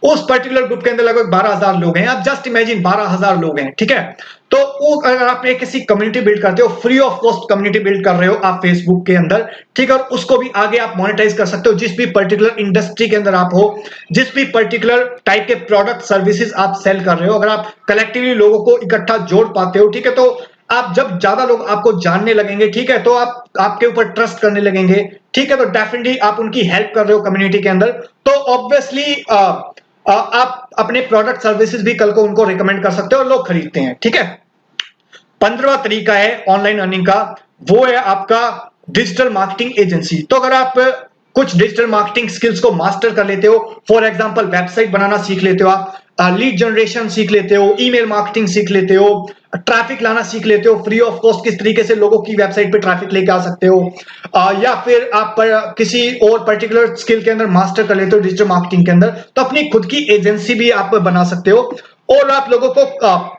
उस पर्टिकुलर ग्रुप के अंदर लगभग 12,000 लोग हैं। आप जस्ट इमेजिन 12,000 लोग हैं। ठीक है, तो वो अगर आप एक किसी कम्युनिटी बिल्ड करते हो, free of cost community build कर रहे हो आप फेसबुक के अंदर, ठीक है, और उसको भी आगे आप मोनेटाइज कर सकते हो जिस भी पर्टिकुलर इंडस्ट्री के अंदर आप हो, जिस भी पर्टिकुलर टाइप के प्रोडक्ट सर्विसेज आप सेल कर रहे हो, अगर आप कलेक्टिवली लोगों को इकट्ठा जोड़ पाते हो, ठीक है, तो आप जब ज्यादा लोग आपको जानने लगेंगे, ठीक है, तो आप आपके ऊपर ट्रस्ट करने लगेंगे। ठीक है, तो डेफिनेटली आप उनकी हेल्प कर रहे हो कम्युनिटी के अंदर, तो ऑब्वियसली आप अपने प्रोडक्ट सर्विसेज भी कल को उनको रिकमेंड कर सकते हो और लोग खरीदते हैं। ठीक है, 15वां तरीका है ऑनलाइन अर्निंग का, वो है आपका डिजिटल मार्केटिंग एजेंसी। तो अगर आप कुछ डिजिटल मार्केटिंग स्किल्स को मास्टर कर लेते हो, फॉर एग्जांपल वेबसाइट बनाना सीख लेते हो, आप लीड जनरेशन सीख लेते हो, ईमेल मार्केटिंग सीख लेते हो, ट्रैफिक लाना सीख लेते हो, फ्री ऑफ कॉस्ट किस तरीके से लोगों की वेबसाइट पे ट्रैफिक लेके आ सकते हो, या फिर आप किसी और पर्टिकुलर स्किल के अंदर मास्टर कर लेते हो डिजिटल मार्केटिंग के अंदर, तो अपनी खुद की एजेंसी भी आप बना सकते हो और आप लोगों को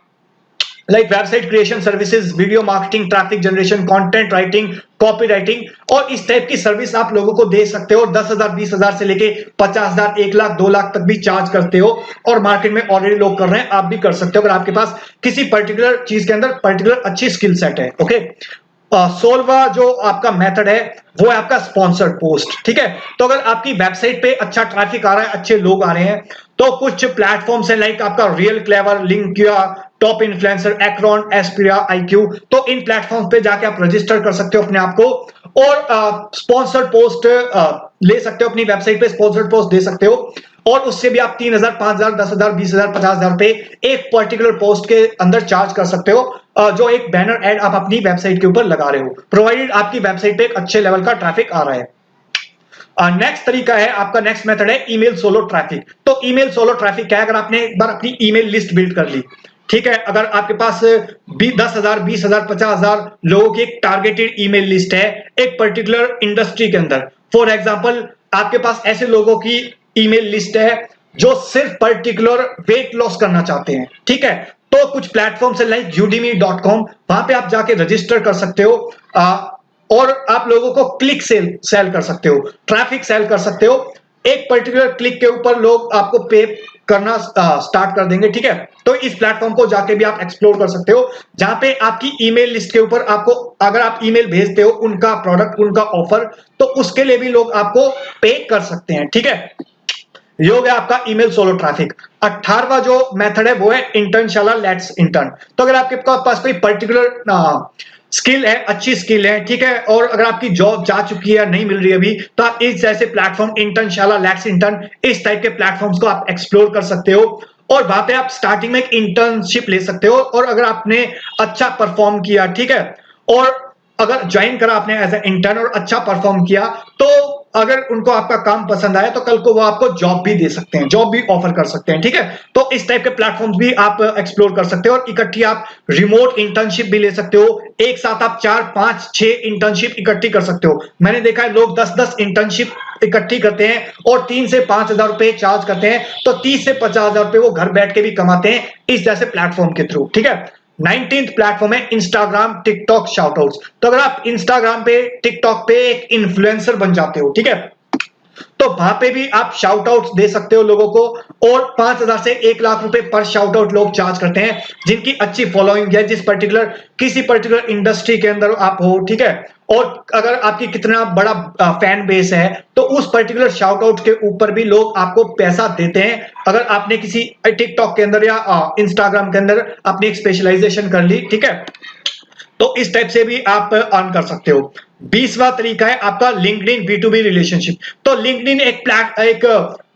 like website creation services, video marketing, traffic generation, content writing, copy writing और इस टाइप की सर्विस आप लोगों को दे सकते हो। 10,000 20,000 से लेके 50,000 1 लाख 2 लाख तक भी चार्ज करते हो और मार्केट में ऑलरेडी लोग कर रहे हैं, आप भी कर सकते हो अगर आपके पास किसी पर्टिकुलर चीज के अंदर पर्टिकुलर अच्छी स्किल सेट है। ओके, 16वां जो आपका मेथड है वो है आपका स्पॉन्सर्ड पोस्ट। ठीक है, तो अगर आपकी वेबसाइट पे अच्छा ट्रैफिक आ रहा है, अच्छे लोग आ रहे हैं, तो कुछ प्लेटफॉर्म्स है लाइक आपका real clever, LinkedIn, top influencer, Akron, Aspira, IQ, तो इन प्लेटफॉर्म्स पे जाके आप रजिस्टर कर सकते हो अपने आप को और स्पॉन्सर्ड पोस्ट ले सकते हो, अपनी वेबसाइट पे स्पॉन्सर्ड पोस्ट दे सकते हो और उससे भी आप 3,000 5,000 10,000 20,000 50,000 रुपए एक पर्टिकुलर पोस्ट के अंदर चार्ज कर सकते हो, जो एक बैनर एड आप अपनी वेबसाइट के ऊपर लगा रहे हो, प्रोवाइडेड आपकी वेबसाइट पे एक अच्छे लेवल का ट्रैफिक आ रहा है। नेक्स्ट तरीका है आपका, नेक्स्ट मेथड है ईमेल सोलो ट्रैफिक। तो ईमेल सोलो ट्रैफिक क्या है, अगर आपने एक बार अपनी ईमेल लिस्ट बिल्ड कर ली, ठीक है, अगर आपके पास 10,000 20,000 50,000 लोगों की एक टारगेटेड ईमेल लिस्ट है एक पर्टिकुलर इंडस्ट्री के अंदर, फॉर एग्जांपल आपके पास ऐसे लोगों की ईमेल लिस्ट है जो सिर्फ पर्टिकुलर वेट लॉस करना चाहते हैं, ठीक है, तो कुछ प्लेटफॉर्म है लाइक udemy.com, वहां पे आप जाके रजिस्टर कर सकते हो और आप लोगों को क्लिक सेल कर सकते हो, ट्रैफिक सेल कर सकते हो, एक पर्टिकुलर क्लिक के ऊपर लोग आपको पे करना स्टार्ट कर देंगे। ठीक है, तो इस प्लेटफॉर्म को जाके भी आप एक्सप्लोर कर सकते हो, जहां पे आपकी ईमेल लिस्ट के ऊपर आपको अगर आप ईमेल भेजते हो उनका प्रोडक्ट उनका ऑफर, तो उसके लिए भी लोग आपको पे कर सकते हैं। ठीक है, ये हो गया आपका ईमेल सोलो ट्रैफिक। 18वां जो मेथड है वो है इंटर्नशाला लेट्स इंटर्न। तो अगर आपके पास कोई पर्टिकुलर स्किल है, अच्छी स्किल है, ठीक है, और अगर आपकी जॉब जा चुकी है नहीं मिल रही अभी, तो आप इस जैसे प्लेटफॉर्म इंटर्नशाला लेट्स इंटर्न इस टाइप के प्लेटफॉर्म्स को आप एक्सप्लोर कर सकते हो और वहां पे आप स्टार्टिंग में एक इंटर्नशिप ले सकते हो और अगर आपने अच्छा परफॉर्म किया, ठीक है, और अगर ज्वाइन करा आपने एज ए इंटर्न और अच्छा परफॉर्म किया, तो अगर उनको आपका काम पसंद आया तो कल को वो आपको जॉब भी दे सकते हैं, जॉब भी ऑफर कर सकते हैं, ठीक है। तो इस टाइप के प्लेटफॉर्म्स भी आप एक्सप्लोर कर सकते हो और इकट्ठी आप रिमोट इंटर्नशिप भी ले सकते हो। एक साथ आप 4 5 6 इंटर्नशिप इकट्ठी कर सकते हो। मैंने देखा है लोग 10 इंटर्नशिप इकट्ठी करते हैं और 3 से 5 हजार रुपए चार्ज करते हैं, तो 30 से 50 हजार रुपए वो घर बैठ के भी कमाते हैं इस जैसे प्लेटफॉर्म के थ्रू, ठीक है। 19th प्लेटफॉर्म है इंस्टाग्राम टिकटॉक शाउटआउट्स। तो अगर आप इंस्टाग्राम पे टिकटॉक पे एक इन्फ्लुएंसर बन जाते हो, ठीक है, तो वहां पे भी आप शाउट आउट दे सकते हो लोगों को, और 5,000 से 1 लाख रुपए पर शाउट आउट लोग चार्ज करते हैं जिनकी अच्छी फॉलोइंग है, किसी पर्टिकुलर इंडस्ट्री के अंदर आप हो, ठीक है। और अगर आपकी कितना बड़ा फैन बेस है तो उस पर्टिकुलर शाउट आउट के ऊपर भी लोग आपको पैसा देते हैं अगर आपने किसी टिकटॉक के अंदर या इंस्टाग्राम के अंदर अपनी एक स्पेशलाइजेशन कर ली, ठीक है। तो इस टाइप से भी आप अर्न कर सकते हो। 20वां तरीका है आपका लिंक्डइन B2B रिलेशनशिप। तो लिंक्डइन एक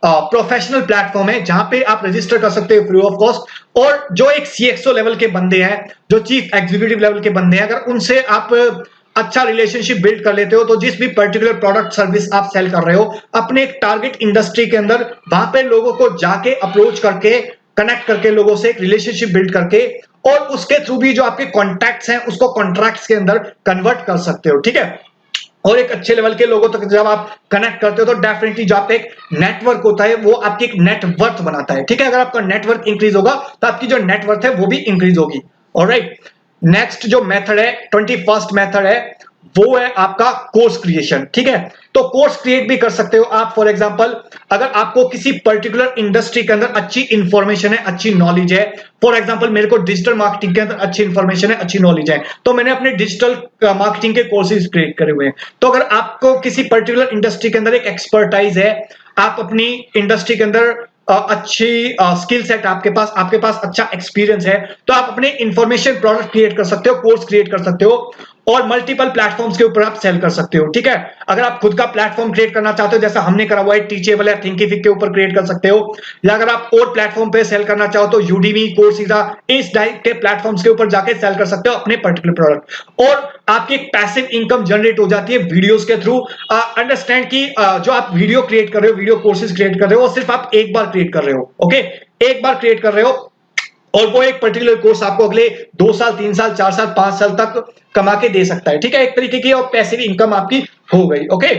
प्रोफेशनल प्लेटफॉर्म है जहां पे आप रजिस्टर कर सकते हो फ्री ऑफ कॉस्ट, और जो एक CXO लेवल के बंदे हैं, जो चीफ एग्जीक्यूटिव लेवल के बंदे हैं, अगर उनसे आप अच्छा रिलेशनशिप बिल्ड कर लेते हो तो जिस भी पर्टिकुलर प्रोडक्ट सर्विस आप सेल कर रहे हो अपने एक टारगेट इंडस्ट्री के अंदर, वहां पे लोगों को जाके अप्रोच करके कनेक्ट करके लोगों से एक रिलेशनशिप बिल्ड करके और उसके थ्रू भी जो आपके कॉन्टैक्ट्स हैं उसको कॉन्ट्रैक्ट्स के अंदर कन्वर्ट कर सकते हो, ठीक है। और एक अच्छे लेवल के लोगों तक जब आप कनेक्ट करते हो तो डेफिनेटली जो आपका एक नेटवर्क होता है वो आपकी एक नेटवर्थ बनाता है, ठीक है। अगर आपका नेटवर्क इंक्रीज होगा तो आपकी जो नेटवर्थ है वो भी इंक्रीज होगी। ऑलराइट, नेक्स्ट जो मेथड है 21st मेथड है वो है आपका कोर्स क्रिएशन, ठीक है। तो कोर्स क्रिएट भी कर सकते हो आप। फॉर एग्जांपल अगर आपको किसी पर्टिकुलर इंडस्ट्री के अंदर अच्छी इंफॉर्मेशन है, अच्छी नॉलेज है, फॉर एग्जांपल मेरे को डिजिटल मार्केटिंग के अंदर अच्छी इंफॉर्मेशन है, अच्छी नॉलेज है, तो मैंने अपने डिजिटल मार्केटिंग के कोर्सेज क्रिएट करे हुए हैं। तो अगर आपको किसी पर्टिकुलर इंडस्ट्री के अंदर एक एक्सपर्टाइज है, आप अपनी इंडस्ट्री के अंदर अच्छी स्किल सेट आपके पास अच्छा एक्सपीरियंस है, तो आप अपने इंफॉर्मेशन प्रोडक्ट क्रिएट कर सकते हो, कोर्स क्रिएट कर सकते हो और मल्टीपल प्लेटफॉर्म्स के ऊपर आप सेल कर सकते हो, ठीक है। अगर आप खुद का प्लेटफॉर्म क्रिएट करना चाहते हो जैसा हमने करा हुआ है टीचेबल या थिंकिफिक के ऊपर क्रिएट कर सकते हो, या अगर आप और प्लेटफॉर्म पे सेल करना चाहो तो यूडीमी, कोर्सेरा, इस टाइप के प्लेटफॉर्म्स के ऊपर जाके सेल कर सकते हो अपने पर्टिकुलर प्रोडक्ट और आपकी एक पैसिव इनकम जनरेट हो जाती है वीडियोस के थ्रू। अंडरस्टैंड कि जो आप वीडियो क्रिएट कर रहे हो, वीडियो कोर्सेज क्रिएट कर रहे हो, वो सिर्फ आप एक बार क्रिएट कर रहे हो, ओके, एक बार क्रिएट कर रहे हो और वो एक पर्टिकुलर कोर्स आपको अगले 2 साल 3 साल 4 साल 5 साल तक कमा के दे सकता है, ठीक है। एक तरीके की और पैसिव इनकम आपकी हो गई, ओके।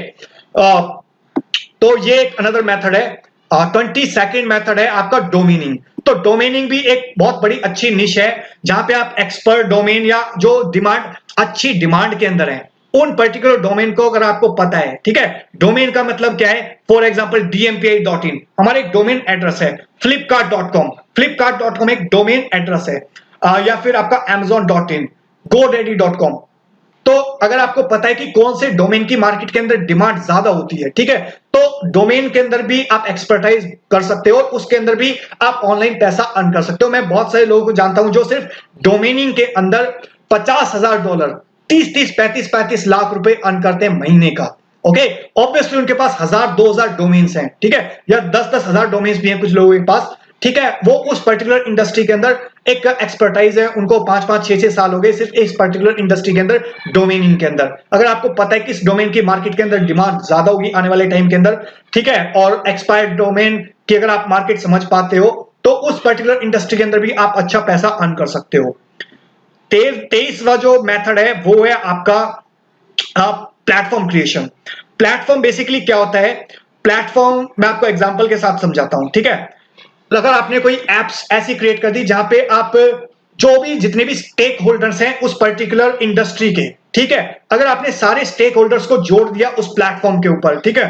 तो ये एक अनदर मेथड है। 22nd मेथड है आपका डोमेनिंग। तो डोमेनिंग भी एक बहुत बड़ी अच्छी निश है जहां पे आप एक्सपर्ट डोमेन या जो डिमांड अच्छी डिमांड के अंदर है उन पर्टिकुलर डोमेन को अगर आपको पता है, ठीक है। डोमेन का मतलब क्या है, फॉर एग्जांपल dmpi.in हमारा एक डोमेन एड्रेस है, flipkart.com एक डोमेन एड्रेस है, या फिर आपका amazon.in, godaddy.com। तो अगर आपको पता है कि कौन से डोमेन की मार्केट के अंदर डिमांड ज्यादा होती है, ठीक है, तो डोमेन के अंदर भी आप एक्सपर्टाइज कर सकते हो, उसके अंदर भी आप ऑनलाइन पैसा अर्न कर सकते हो। मैं बहुत सारे लोगों को जानता हूं जो सिर्फ डोमेनिंग के अंदर $50,000 30-35 लाख रुपए अर्न करते हैं महीने का, ओके। ऑब्वियसली उनके पास 1,000-2,000 डोमेन्स हैं, ठीक है, या 10-10 हजार डोमेन्स भी हैं कुछ लोगों के पास, ठीक है। वो उस पर्टिकुलर इंडस्ट्री के अंदर एक एक्सपर्टाइज है, उनको 5-5 6-6 साल हो गए सिर्फ इस पर्टिकुलर इंडस्ट्री के अंदर डोमेनिंग के अंदर। अगर आपको पता है कि इस डोमेन की मार्केट के अंदर डिमांड ज्यादा होगी आने वाले टाइम के अंदर, ठीक है, और एक्सपायर्ड डोमेन की अगर आप मार्केट समझ पाते हो तो उस पर्टिकुलर इंडस्ट्री के अंदर भी आप अच्छा पैसा अर्न कर सकते हो। 23वां जो मेथड है वो है आपका प्लेटफॉर्म क्रिएशन। प्लेटफॉर्म बेसिकली क्या होता है, प्लेटफॉर्म मैं आपको एग्जांपल के साथ समझाता हूं, ठीक है। अगर आपने कोई एप्स ऐसी क्रिएट कर दी जहां पे आप जो भी जितने भी स्टेक होल्डर्स हैं उस पर्टिकुलर इंडस्ट्री के, ठीक है, अगर आपने सारे स्टेक होल्डर्स को जोड़ दिया उस प्लेटफॉर्म के ऊपर, ठीक है,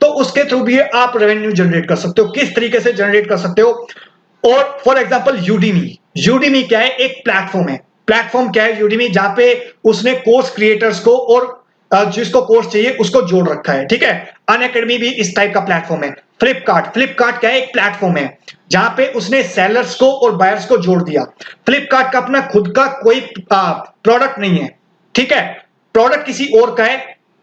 तो उसके थ्रू भी आप रेवेन्यू जनरेट कर सकते हो। किस तरीके से जनरेट कर सकते हो, और फॉर एग्जांपल यूडीमी क्या है, एक प्लेटफॉर्म है। प्लेटफॉर्म क्या है यूडीमी, जहां पे उसने कोर्स क्रिएटर्स को और जिसको कोर्स चाहिए उसको जोड़ रखा है, ठीक है। अनअकैडमी भी इस टाइप का प्लेटफॉर्म है। फ्लिपकार्ट क्या है, एक प्लेटफॉर्म है जहां पे उसने सेलर्स को और बायर्स को जोड़ दिया। फ्लिपकार्ट का अपना खुद का कोई प्रोडक्ट नहीं है, ठीक है, प्रोडक्ट किसी और का है,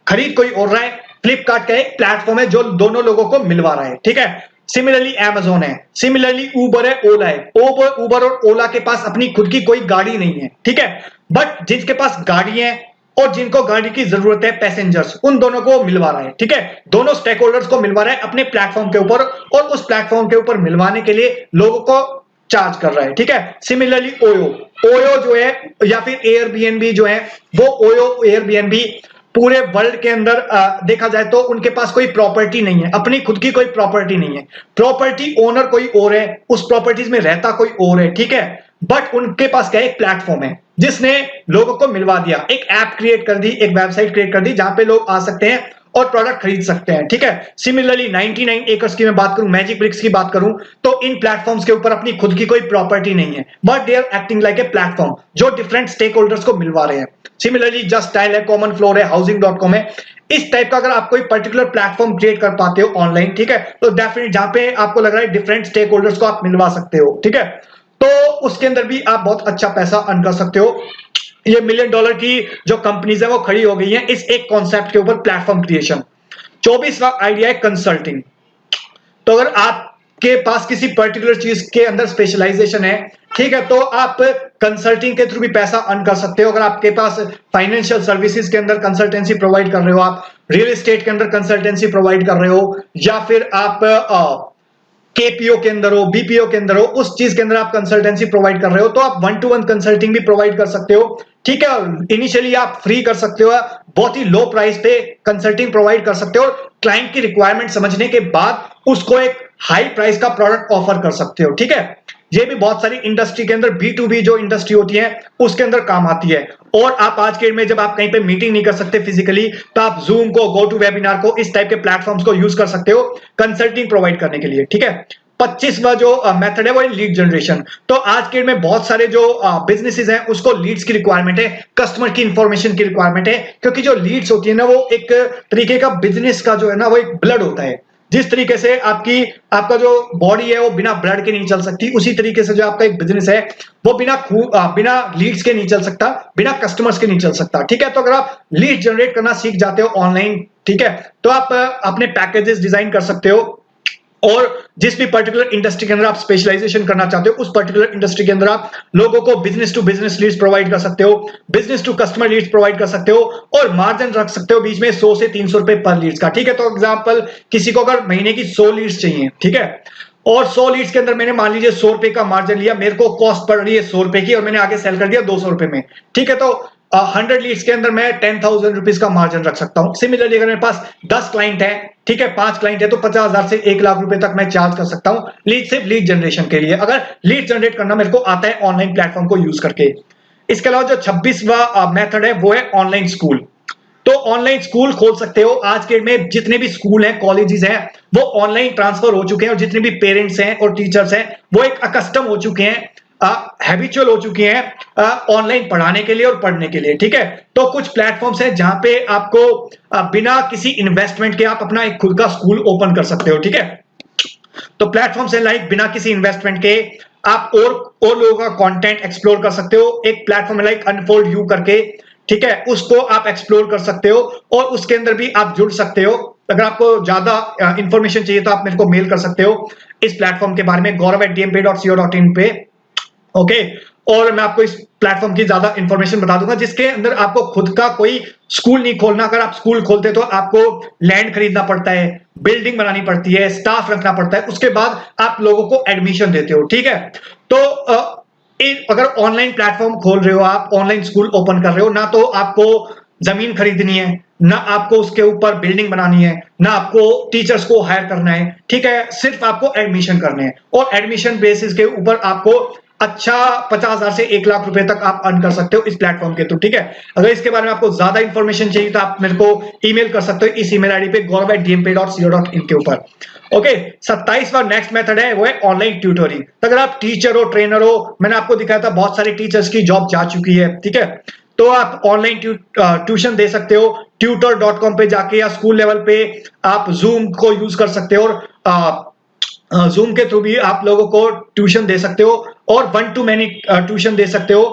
खरीद कोई और रहा है। फ्लिपकार्ट का एक प्लेटफॉर्म है जो दोनों लोगों को मिलवा रहा है, ठीक है। सिमिलरली Amazon है, सिमिलरली उबर है, ओला है। उबर और ओला के पास अपनी खुद की कोई गाड़ी नहीं है, ठीक है, बट जिसके पास गाड़ी है और जिनको गाड़ी की जरूरत है पैसेंजर्स, उन दोनों को मिलवा रहा है। ठीक है, दोनों स्टेक होल्डर्स को मिलवा रहा है अपने प्लेटफॉर्म के ऊपर, और उस प्लेटफॉर्म के ऊपर मिलवाने के लिए लोगों को चार्ज कर रहा है। ठीक है, सिमिलरली ओयो, ओयो जो है या फिर एयरबीएनबी जो है, वो ओयो एयरबीएनबी पूरे वर्ल्ड के अंदर देखा जाए तो उनके पास कोई प्रॉपर्टी नहीं है, अपनी खुद की कोई प्रॉपर्टी नहीं है, प्रॉपर्टी ओनर कोई और है, उस प्रॉपर्टीज में रहता कोई और है। ठीक है, बट उनके पास क्या, एक प्लेटफॉर्म है जिसने लोगों को मिलवा दिया, एक ऐप क्रिएट कर दी, एक वेबसाइट क्रिएट कर दी जहां पे लोग आ सकते हैं और प्रोडक्ट खरीद सकते हैं। ठीक है, सिमिलरली 99 एकर्स की मैं बात करूं, मैजिक ब्रिक्स की बात करूं, तो इन प्लेटफॉर्म्स के ऊपर अपनी खुद की कोई प्रॉपर्टी नहीं है, but they are acting like a platform जो डिफरेंट स्टेक होल्डर्स को मिलवा रहे हैं। सिमिलरली जस्ट स्टाइल है, कॉमन फ्लोर है, हाउसिंग.com है। इस टाइप का अगर आप कोई पर्टिकुलर प्लेटफॉर्म क्रिएट कर पाते हो ऑनलाइन, ठीक है, तो डेफिनेटली जहां पे आपको लग रहा है डिफरेंट स्टेक होल्डर्स को आप मिलवा सकते हो, ठीक है, तो उसके अंदर भी आप बहुत अच्छा पैसा अर्न कर सकते हो। ये $1 मिलियन की जो कंपनीज है वो खड़ी हो गई हैं इस एक कॉन्सेप्ट के ऊपर, प्लेटफॉर्म क्रिएशन। 24वां आइडिया है कंसल्टिंग। तो अगर आपके पास किसी पर्टिकुलर चीज के अंदर स्पेशलाइजेशन है, ठीक है, तो आप कंसल्टिंग के थ्रू भी पैसा अर्न कर सकते हो। अगर आपके पास फाइनेंशियल सर्विसेज के अंदर कंसल्टेंसी प्रोवाइड कर रहे हो, आप रियल एस्टेट के अंदर कंसल्टेंसी प्रोवाइड कर रहे हो, या फिर आप केपीओ के अंदर हो, बीपीओ के अंदर हो, उस चीज के अंदर आप कंसल्टेंसी प्रोवाइड कर रहे हो, तो आप 1-to-1 कंसल्टिंग भी प्रोवाइड कर सकते हो। ठीक है, इनिशियली आप फ्री कर सकते हो, बहुत ही लो प्राइस पे कंसल्टिंग प्रोवाइड कर सकते हो, और क्लाइंट की रिक्वायरमेंट समझने के बाद उसको एक हाई प्राइस का प्रोडक्ट ऑफर कर सकते हो। ठीक है, ये भी बहुत सारी इंडस्ट्री के अंदर, B2B जो इंडस्ट्री होती है उसके अंदर काम आती है। और आप आज के डेट में जब आप कहीं पे मीटिंग नहीं कर सकते फिजिकली, तो आप जूम को, गो टू वेबिनार को, इस टाइप के प्लेटफॉर्म्स को यूज कर सकते हो कंसल्टिंग प्रोवाइड करने के लिए। ठीक है, 25वां जो मेथड है वो है लीड जनरेशन। तो आज के डेट में बहुत सारे जो बिजनेसेस हैं उसको लीड्स की रिक्वायरमेंट है, कस्टमर की इंफॉर्मेशन की रिक्वायरमेंट है, क्योंकि जो लीड्स होती है ना, वो एक तरीके का बिजनेस का जो है ना, वो एक ब्लड होता है। जिस तरीके से आपका जो बॉडी है वो बिना ब्लड के नहीं चल सकती, उसी तरीके से जो आपका एक बिजनेस है वो बिना लीड्स के नहीं चल सकता, बिना कस्टमर्स के नहीं चल सकता। ठीक है, तो अगर आप लीड जनरेट करना सीख जाते हो ऑनलाइन, ठीक है, तो आप अपने पैकेजेस डिजाइन कर सकते हो, और जिस भी पर्टिकुलर इंडस्ट्री के अंदर आप स्पेशलाइजेशन करना चाहते हो, उस पर्टिकुलर इंडस्ट्री के अंदर आप लोगों को business to business leads provide कर सकते हो, business to customer leads provide कर सकते हो, और मार्जिन रख सकते हो बीच में 100 से 300 रुपए पर लीड्स का। ठीक है, तो एग्जांपल, किसी को अगर महीने की 100 लीड्स चाहिए, ठीक है, और 100 लीड्स के अंदर मैंने मान लीजिए 100 रुपए का मार्जिन लिया, मेरे को कॉस्ट पड़ रही है 100 रुपए की, और मैंने आगे सेल कर दिया 200 रुपए में। ठीक है, तो 100 लीड्स के अंदर मैं 10,000 रुपीज का मार्जिन रख सकता हूं। सिमिलरली अगर मेरे पास 10 क्लाइंट है, ठीक है, 5 क्लाइंट है, तो 50,000 से 1 लाख रुपए तक मैं चार्ज कर सकता हूं लीड, सिर्फ लीड जनरेशन के लिए, अगर लीड जनरेट करना मेरे को आता है ऑनलाइन प्लेटफॉर्म को यूज करके। इसके अलावा जो 26वां मेथड है वो है ऑनलाइन स्कूल। तो ऑनलाइन स्कूल खोल सकते हो। आज के में जितने भी स्कूल हैं, कॉलेजेस हैं, वो ऑनलाइन ट्रांसफर हो चुके हैं, और जितने भी पेरेंट्स हैं और टीचर्स हैं वो एक अकस्टम हो चुके हैं, हैबिचुअल हो चुकी हैं ऑनलाइन पढ़ाने के लिए और पढ़ने के लिए। ठीक है, तो कुछ प्लेटफॉर्म्स हैं जहां पे आपको बिना किसी इन्वेस्टमेंट के आप अपना एक खुद का स्कूल ओपन कर सकते हो। ठीक है, तो प्लेटफॉर्म्स हैं लाइक बिना किसी इन्वेस्टमेंट के आप और लोगों का कंटेंट एक्सप्लोर कर सकते हो। एक प्लेटफॉर्म है लाइक अनफोल्ड यू करके, ठीक है, उसको आप एक्सप्लोर कर सकते हो, और उसके अंदर भी आप जुड़ सकते हो। अगर आपको ज्यादा इंफॉर्मेशन चाहिए तो आप मेरे को मेल कर सकते हो इस प्लेटफॉर्म के बारे में, gaurav@dmp.co.in पे। ओके, और मैं आपको इस प्लेटफॉर्म की ज्यादा इंफॉर्मेशन बता दूंगा, जिसके अंदर आपको खुद का कोई स्कूल नहीं खोलना। अगर आप स्कूल खोलते तो आपको लैंड खरीदना पड़ता है, बिल्डिंग बनानी पड़ती है, स्टाफ रखना पड़ता है, उसके बाद आप लोगों को एडमिशन देते हो। ठीक है, तो अगर ऑनलाइन प्लेटफॉर्म खोल रहे हो, आप ऑनलाइन स्कूल ओपन कर रहे हो, ना तो आपको जमीन खरीदनी है, ना आपको उसके ऊपर बिल्डिंग बनानी है, ना आपको टीचर्स को हायर करना है। ठीक है, सिर्फ आपको एडमिशन करने हैं, और एडमिशन बेसिस के ऊपर आपको अच्छा 50,000 से 1 लाख रुपए तक आप अर्न कर सकते हो इस प्लेटफॉर्म के थ्रू। ठीक है, अगर इसके बारे में आपको ज्यादा इंफॉर्मेशन चाहिए तो आप मेरे को ईमेल कर सकते हो इस ईमेल आईडी पे, gaurav@dmp.co.in के ऊपर। ओके, 27वां नेक्स्ट मेथड है वो है ऑनलाइन ट्यूटरिंग। तो अगर आप टीचर हो, ट्रेनर हो, मैंने आपको दिखाया था बहुत सारे टीचर्स की जॉब जा चुकी है। ठीक है, तो आप ऑनलाइन ट्यूशन दे सकते हो tutor.com पे जाके, या स्कूल लेवल पे आप जूम को यूज कर सकते हो, और जूम के थ्रू भी आप लोगों को ट्यूशन दे सकते हो, और 1-to-many ट्यूशन दे सकते हो।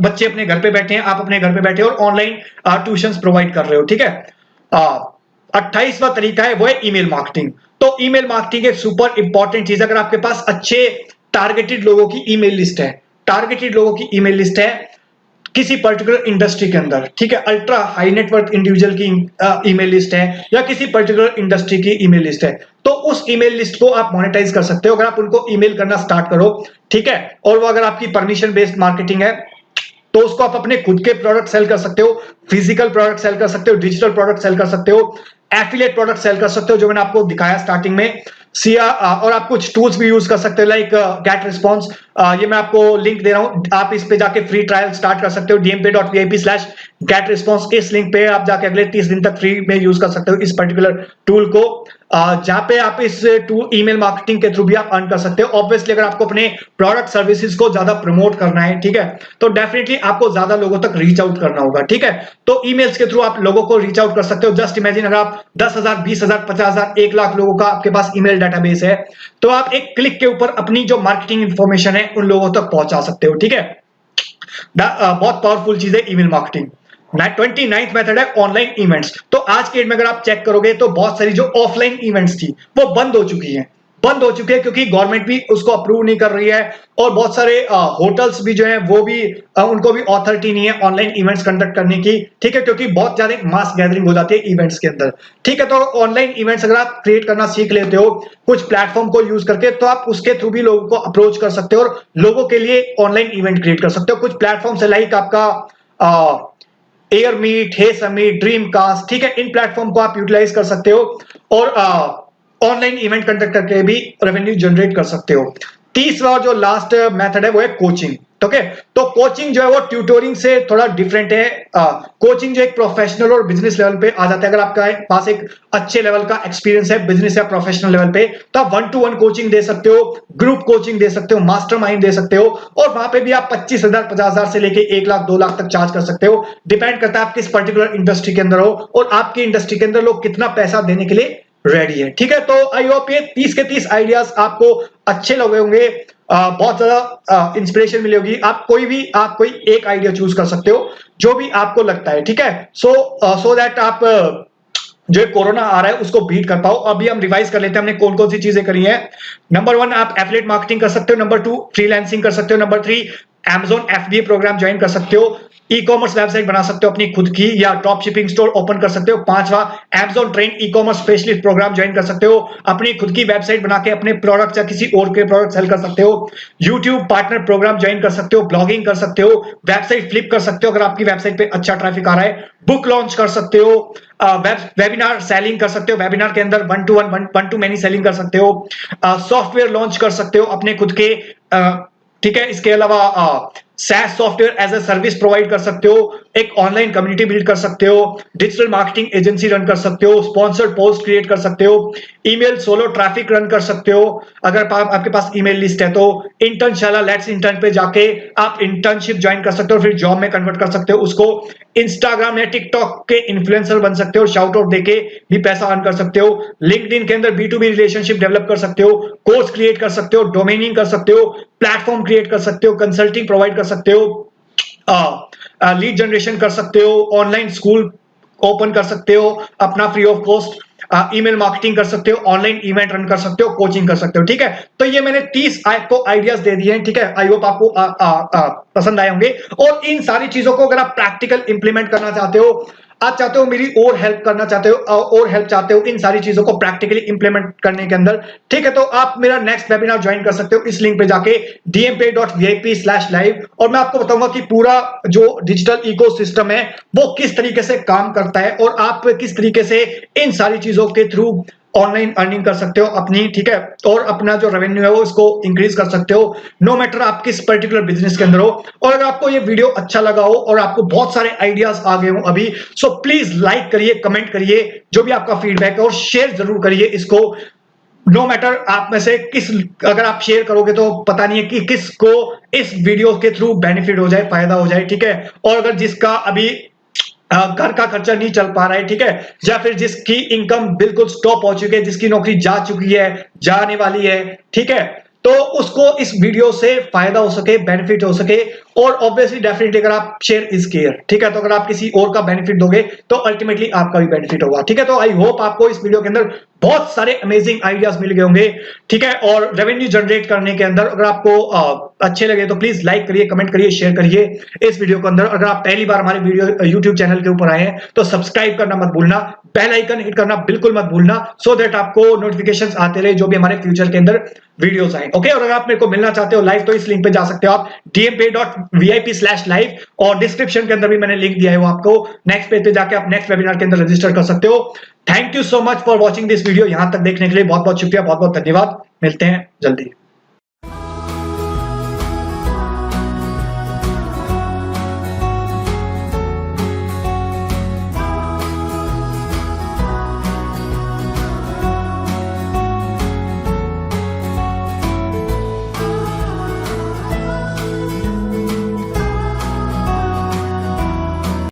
बच्चे अपने घर पे बैठे हैं, आप अपने घर पे बैठे हो और ऑनलाइन ट्यूशन प्रोवाइड कर रहे हो। ठीक है, 28वां तरीका है वो है ईमेल मार्केटिंग। तो ईमेल मार्केटिंग एक सुपर इंपॉर्टेंट चीज है। अगर आपके पास अच्छे टारगेटेड लोगों की ईमेल लिस्ट है, टारगेटेड लोगों की ईमेल लिस्ट है, किसी पर्टिकुलर इंडस्ट्री के अंदर, ठीक है, अल्ट्रा हाई नेटवर्थ इंडिविजुअल की ईमेल लिस्ट है या किसी पर्टिकुलर इंडस्ट्री की ईमेल लिस्ट है, तो उस ईमेल लिस्ट को आप मोनेटाइज कर सकते हो अगर आप उनको ईमेल करना स्टार्ट करो, ठीक है। और वो अगर आपकी परमिशन बेस्ड मार्केटिंग है तो उसको आप अपने खुद के प्रोडक्ट सेल कर सकते हो, फिजिकल प्रोडक्ट सेल कर सकते हो, डिजिटल प्रोडक्ट सेल कर सकते हो, एफिलिएट प्रोडक्ट सेल कर सकते हो जो मैंने आपको दिखाया स्टार्टिंग में सिया। और आप कुछ टूल्स भी यूज कर सकते हो लाइक गेट रिस्पॉन्स, ये मैं आपको लिंक दे रहा हूं, आप इस पे जाके फ्री ट्रायल स्टार्ट कर सकते हो dmp.vip/get response। इस लिंक पे आप जाके अगले 30 दिन तक फ्री में यूज कर सकते हो इस पर्टिकुलर टूल को, जहां पे आप इस टूल ईमेल मार्केटिंग के थ्रू भी आप अर्न कर सकते हो। ऑब्वियसली अगर आपको अपने प्रोडक्ट सर्विसेज को ज्यादा प्रमोट करना है, ठीक है, तो डेफिनेटली आपको ज्यादा लोगों तक रीच आउट करना होगा, ठीक है। तो ईमेल्स के थ्रू आप लोगों को रीच आउट कर सकते हो। जस्ट इमेजिन अगर आप 10,000 20,000 50,000 1 लाख लोगों का आपके पास ईमेल डेटाबेस है, तो आप एक क्लिक के ऊपर अपनी जो मार्केटिंग इंफॉर्मेशन है उन लोगों तक पहुंचा सकते हो, ठीक है। बहुत पावरफुल चीज है ईमेल मार्केटिंग। 29th मेथड है ऑनलाइन इवेंट्स। तो आज के डेट में अगर आप चेक करोगे तो बहुत सारी जो ऑफलाइन इवेंट्स थी वो बंद हो चुकी हैं, क्योंकि गवर्नमेंट भी उसको अप्रूव नहीं कर रही है और बहुत सारे होटल्स भी जो है वो भी उनको भी अथॉरिटी नहीं है ऑनलाइन इवेंट्स कंडक्ट करने की, ठीक है, क्योंकि बहुत ज्यादा मास गैदरिंग हो जाती है इवेंट्स के अंदर, ठीक है। तो ऑनलाइन इवेंट्स अगर आप क्रिएट करना सीख लेते हो कुछ प्लेटफॉर्म को यूज करके, तो आप उसके थ्रू भी लोगों को अप्रोच कर सकते हो और लोगों के लिए ऑनलाइन इवेंट क्रिएट कर सकते हो। कुछ प्लेटफॉर्म से लाइक आपका एयर मीट, हे समीट, ड्रीम कास्ट, ठीक है, इन प्लेटफॉर्म को आप यूटिलाइज कर सकते हो और ऑनलाइन इवेंट कंडक्ट करके भी रेवेन्यू जनरेट कर सकते हो। तीसरा और जो लास्ट मेथड है वो है कोचिंग, ओके। तो कोचिंग जो है वो ट्यूटोरिंग से थोड़ा डिफरेंट है। कोचिंग जो एक प्रोफेशनल और बिजनेस लेवल पे आ जाता है। अगर आपका पास एक अच्छे लेवल का एक्सपीरियंस है बिजनेस या प्रोफेशनल लेवल पे, तो आप 1-to-1 कोचिंग दे सकते हो, ग्रुप कोचिंग दे सकते हो, मास्टरमाइंड दे सकते हो, और वहां पे भी आप 25,000 50,000 से लेके 1 लाख 2 लाख तक चार्ज कर सकते हो। डिपेंड करता है आप किस पर्टिकुलर इंडस्ट्री के अंदर हो और आपकी इंडस्ट्री के अंदर लोग कितना पैसा देने के लिए रेडी है, ठीक है। तो आई होप ये 30 के 30 आइडियाज आपको अच्छे लगे होंगे, बहुत ज्यादा इंस्पिरेशन मिली होगी। आप कोई एक आइडिया चूज कर सकते हो जो भी आपको लगता है, ठीक है। सो दैट आप जो कोरोना आ रहा है उसको बीट कर पाओ। अभी हम रिवाइज कर लेते हैं हमने कौन कौन सी चीजें करी है। नंबर 1 आप एफिलिएट मार्केटिंग कर सकते हो, नंबर 2 फ्रीलांसिंग कर सकते हो, number 3 Amazon FBA program join कर सकते हो, ई कॉमर्स वेबसाइट बना सकते हो अपनी खुद की या ड्रॉप शिपिंग स्टोर ओपन कर सकते हो, 5वां Amazon trend e commerce specialist program join कर सकते हो, अपनी खुद की वेबसाइट बना के अपने प्रोडक्ट या किसी और के प्रोडक्ट सेल कर सकते हो, यूट्यूब पार्टनर प्रोग्राम ज्वाइन कर सकते हो, ब्लॉगिंग कर सकते हो, वेबसाइट फ्लिप कर सकते हो अगर आपकी वेबसाइट पे अच्छा ट्रैफिक आ रहा है, बुक लॉन्च कर सकते हो, वेबिनार सेलिंग कर सकते हो, वेबिनार के अंदर 1-to-1 1-to-many सेलिंग कर सकते हो, सॉफ्टवेयर लॉन्च कर सकते हो अपने खुद के, ठीक है। इसके अलावा SaaS software as a service provide कर सकते हो, एक ऑनलाइन कम्युनिटी बिल्ड कर सकते हो, डिजिटल मार्केटिंग एजेंसी रन कर सकते हो, स्पॉन्सर्ड पोस्ट क्रिएट कर सकते हो, ईमेल सोलो ट्रैफिक रन कर सकते हो अगर आपके पास ईमेल लिस्ट है तो, इंटर्नशाला लेट्स इंटर्न पे जाके आप इंटर्नशिप ज्वाइन कर सकते हो, फिर जॉब में कन्वर्ट कर सकते हो उसको, इंस्टाग्राम या टिकटॉक के इन्फ्लुएंसर बन सकते हो, शाउट आउट देके भी पैसा अर्न कर सकते हो, लिंक्डइन के अंदर B2B रिलेशनशिप डेवलप कर सकते हो, कोर्स क्रिएट कर सकते हो, डोमेनिंग कर सकते हो, प्लेटफॉर्म क्रिएट कर सकते हो, कंसल्टिंग प्रोवाइड कर सकते हो, लीड जनरेशन कर सकते हो, ऑनलाइन स्कूल ओपन कर सकते हो अपना free of cost, email marketing कर सकते हो, ऑनलाइन इवेंट रन कर सकते हो, कोचिंग कर सकते हो, ठीक है। तो ये मैंने 30 आपको आइडियाज दे दिए हैं, ठीक है। आई होप आपको पसंद आए होंगे और इन सारी चीजों को अगर आप प्रैक्टिकल इंप्लीमेंट करना चाहते हो, आप चाहते हो मेरी और हेल्प करना चाहते हो और हेल्प चाहते हो इन सारी चीजों को प्रैक्टिकली इंप्लीमेंट करने के अंदर, ठीक है, तो आप मेरा नेक्स्ट वेबिनार ज्वाइन कर सकते हो इस लिंक पे जाके dmp.vip/live, और मैं आपको बताऊंगा कि पूरा जो डिजिटल इकोसिस्टम है वो किस तरीके से काम करता है और आप किस तरीके से इन सारी चीजों के थ्रू ऑनलाइन अर्निंग कर सकते हो अपनी, ठीक है, और अपना जो रेवेन्यू है वो इसको इंक्रीज कर सकते हो नो मैटर आप किस पर्टिकुलर बिजनेस के अंदर हो। और अगर आपको ये वीडियो अच्छा लगा हो और आपको बहुत सारे आइडियाज आ गए हो अभी, सो प्लीज लाइक करिए, कमेंट करिए जो भी आपका फीडबैक है, और शेयर जरूर करिए इसको। नो मैटर आप में से किस, अगर आप शेयर करोगे तो पता नहीं है कि किसको इस वीडियो के थ्रू बेनिफिट हो जाए, फायदा हो जाए, ठीक है। और अगर जिसका अभी घर का खर्चा नहीं चल पा रहा है, ठीक है, या फिर जिसकी इनकम बिल्कुल स्टॉप हो चुकी है, जिसकी नौकरी जा चुकी है, जाने वाली है, ठीक है, तो उसको इस वीडियो से फायदा हो सके, बेनिफिट हो सके, और ऑब्वियसली डेफिनेटली अगर आप शेयर इज केयर, ठीक है, तो अगर आप किसी और का बेनिफिट दोगे तो अल्टीमेटली आपका भी बेनिफिट होगा, ठीक है। तो आई होप आपको इस वीडियो के अंदर बहुत सारे अमेजिंग आइडियाज मिल गए होंगे, ठीक है। और रेवेन्यू जनरेट करने के अंदर अगर आपको अच्छे लगे तो प्लीज लाइक करिए, कमेंट करिए, शेयर करिए इस वीडियो के अंदर। अगर आप पहली बार हमारे वीडियो यूट्यूब चैनल के ऊपर आए हैं तो सब्सक्राइब करना मत भूलना, बेल आइकन हिट करना बिल्कुल मत भूलना, सो दैट आपको नोटिफिकेशंस आते रहे जो भी हमारे फ्यूचर के अंदर वीडियोस आए, ओके। और अगर आप मेरे को मिलना चाहते हो लाइव तो इस लिंक पे जा सकते हो आप, dmpay.vip/live, और डिस्क्रिप्शन के अंदर भी मैंने लिंक दिया है, वो आपको नेक्स्ट पेज पे जाके आप नेक्स्ट वेबिनार के अंदर रजिस्टर कर सकते हो। Thank you so much for watching this video, यहां तक देखने के लिए बहुत बहुत शुक्रिया, बहुत बहुत धन्यवाद। मिलते हैं जल्दी।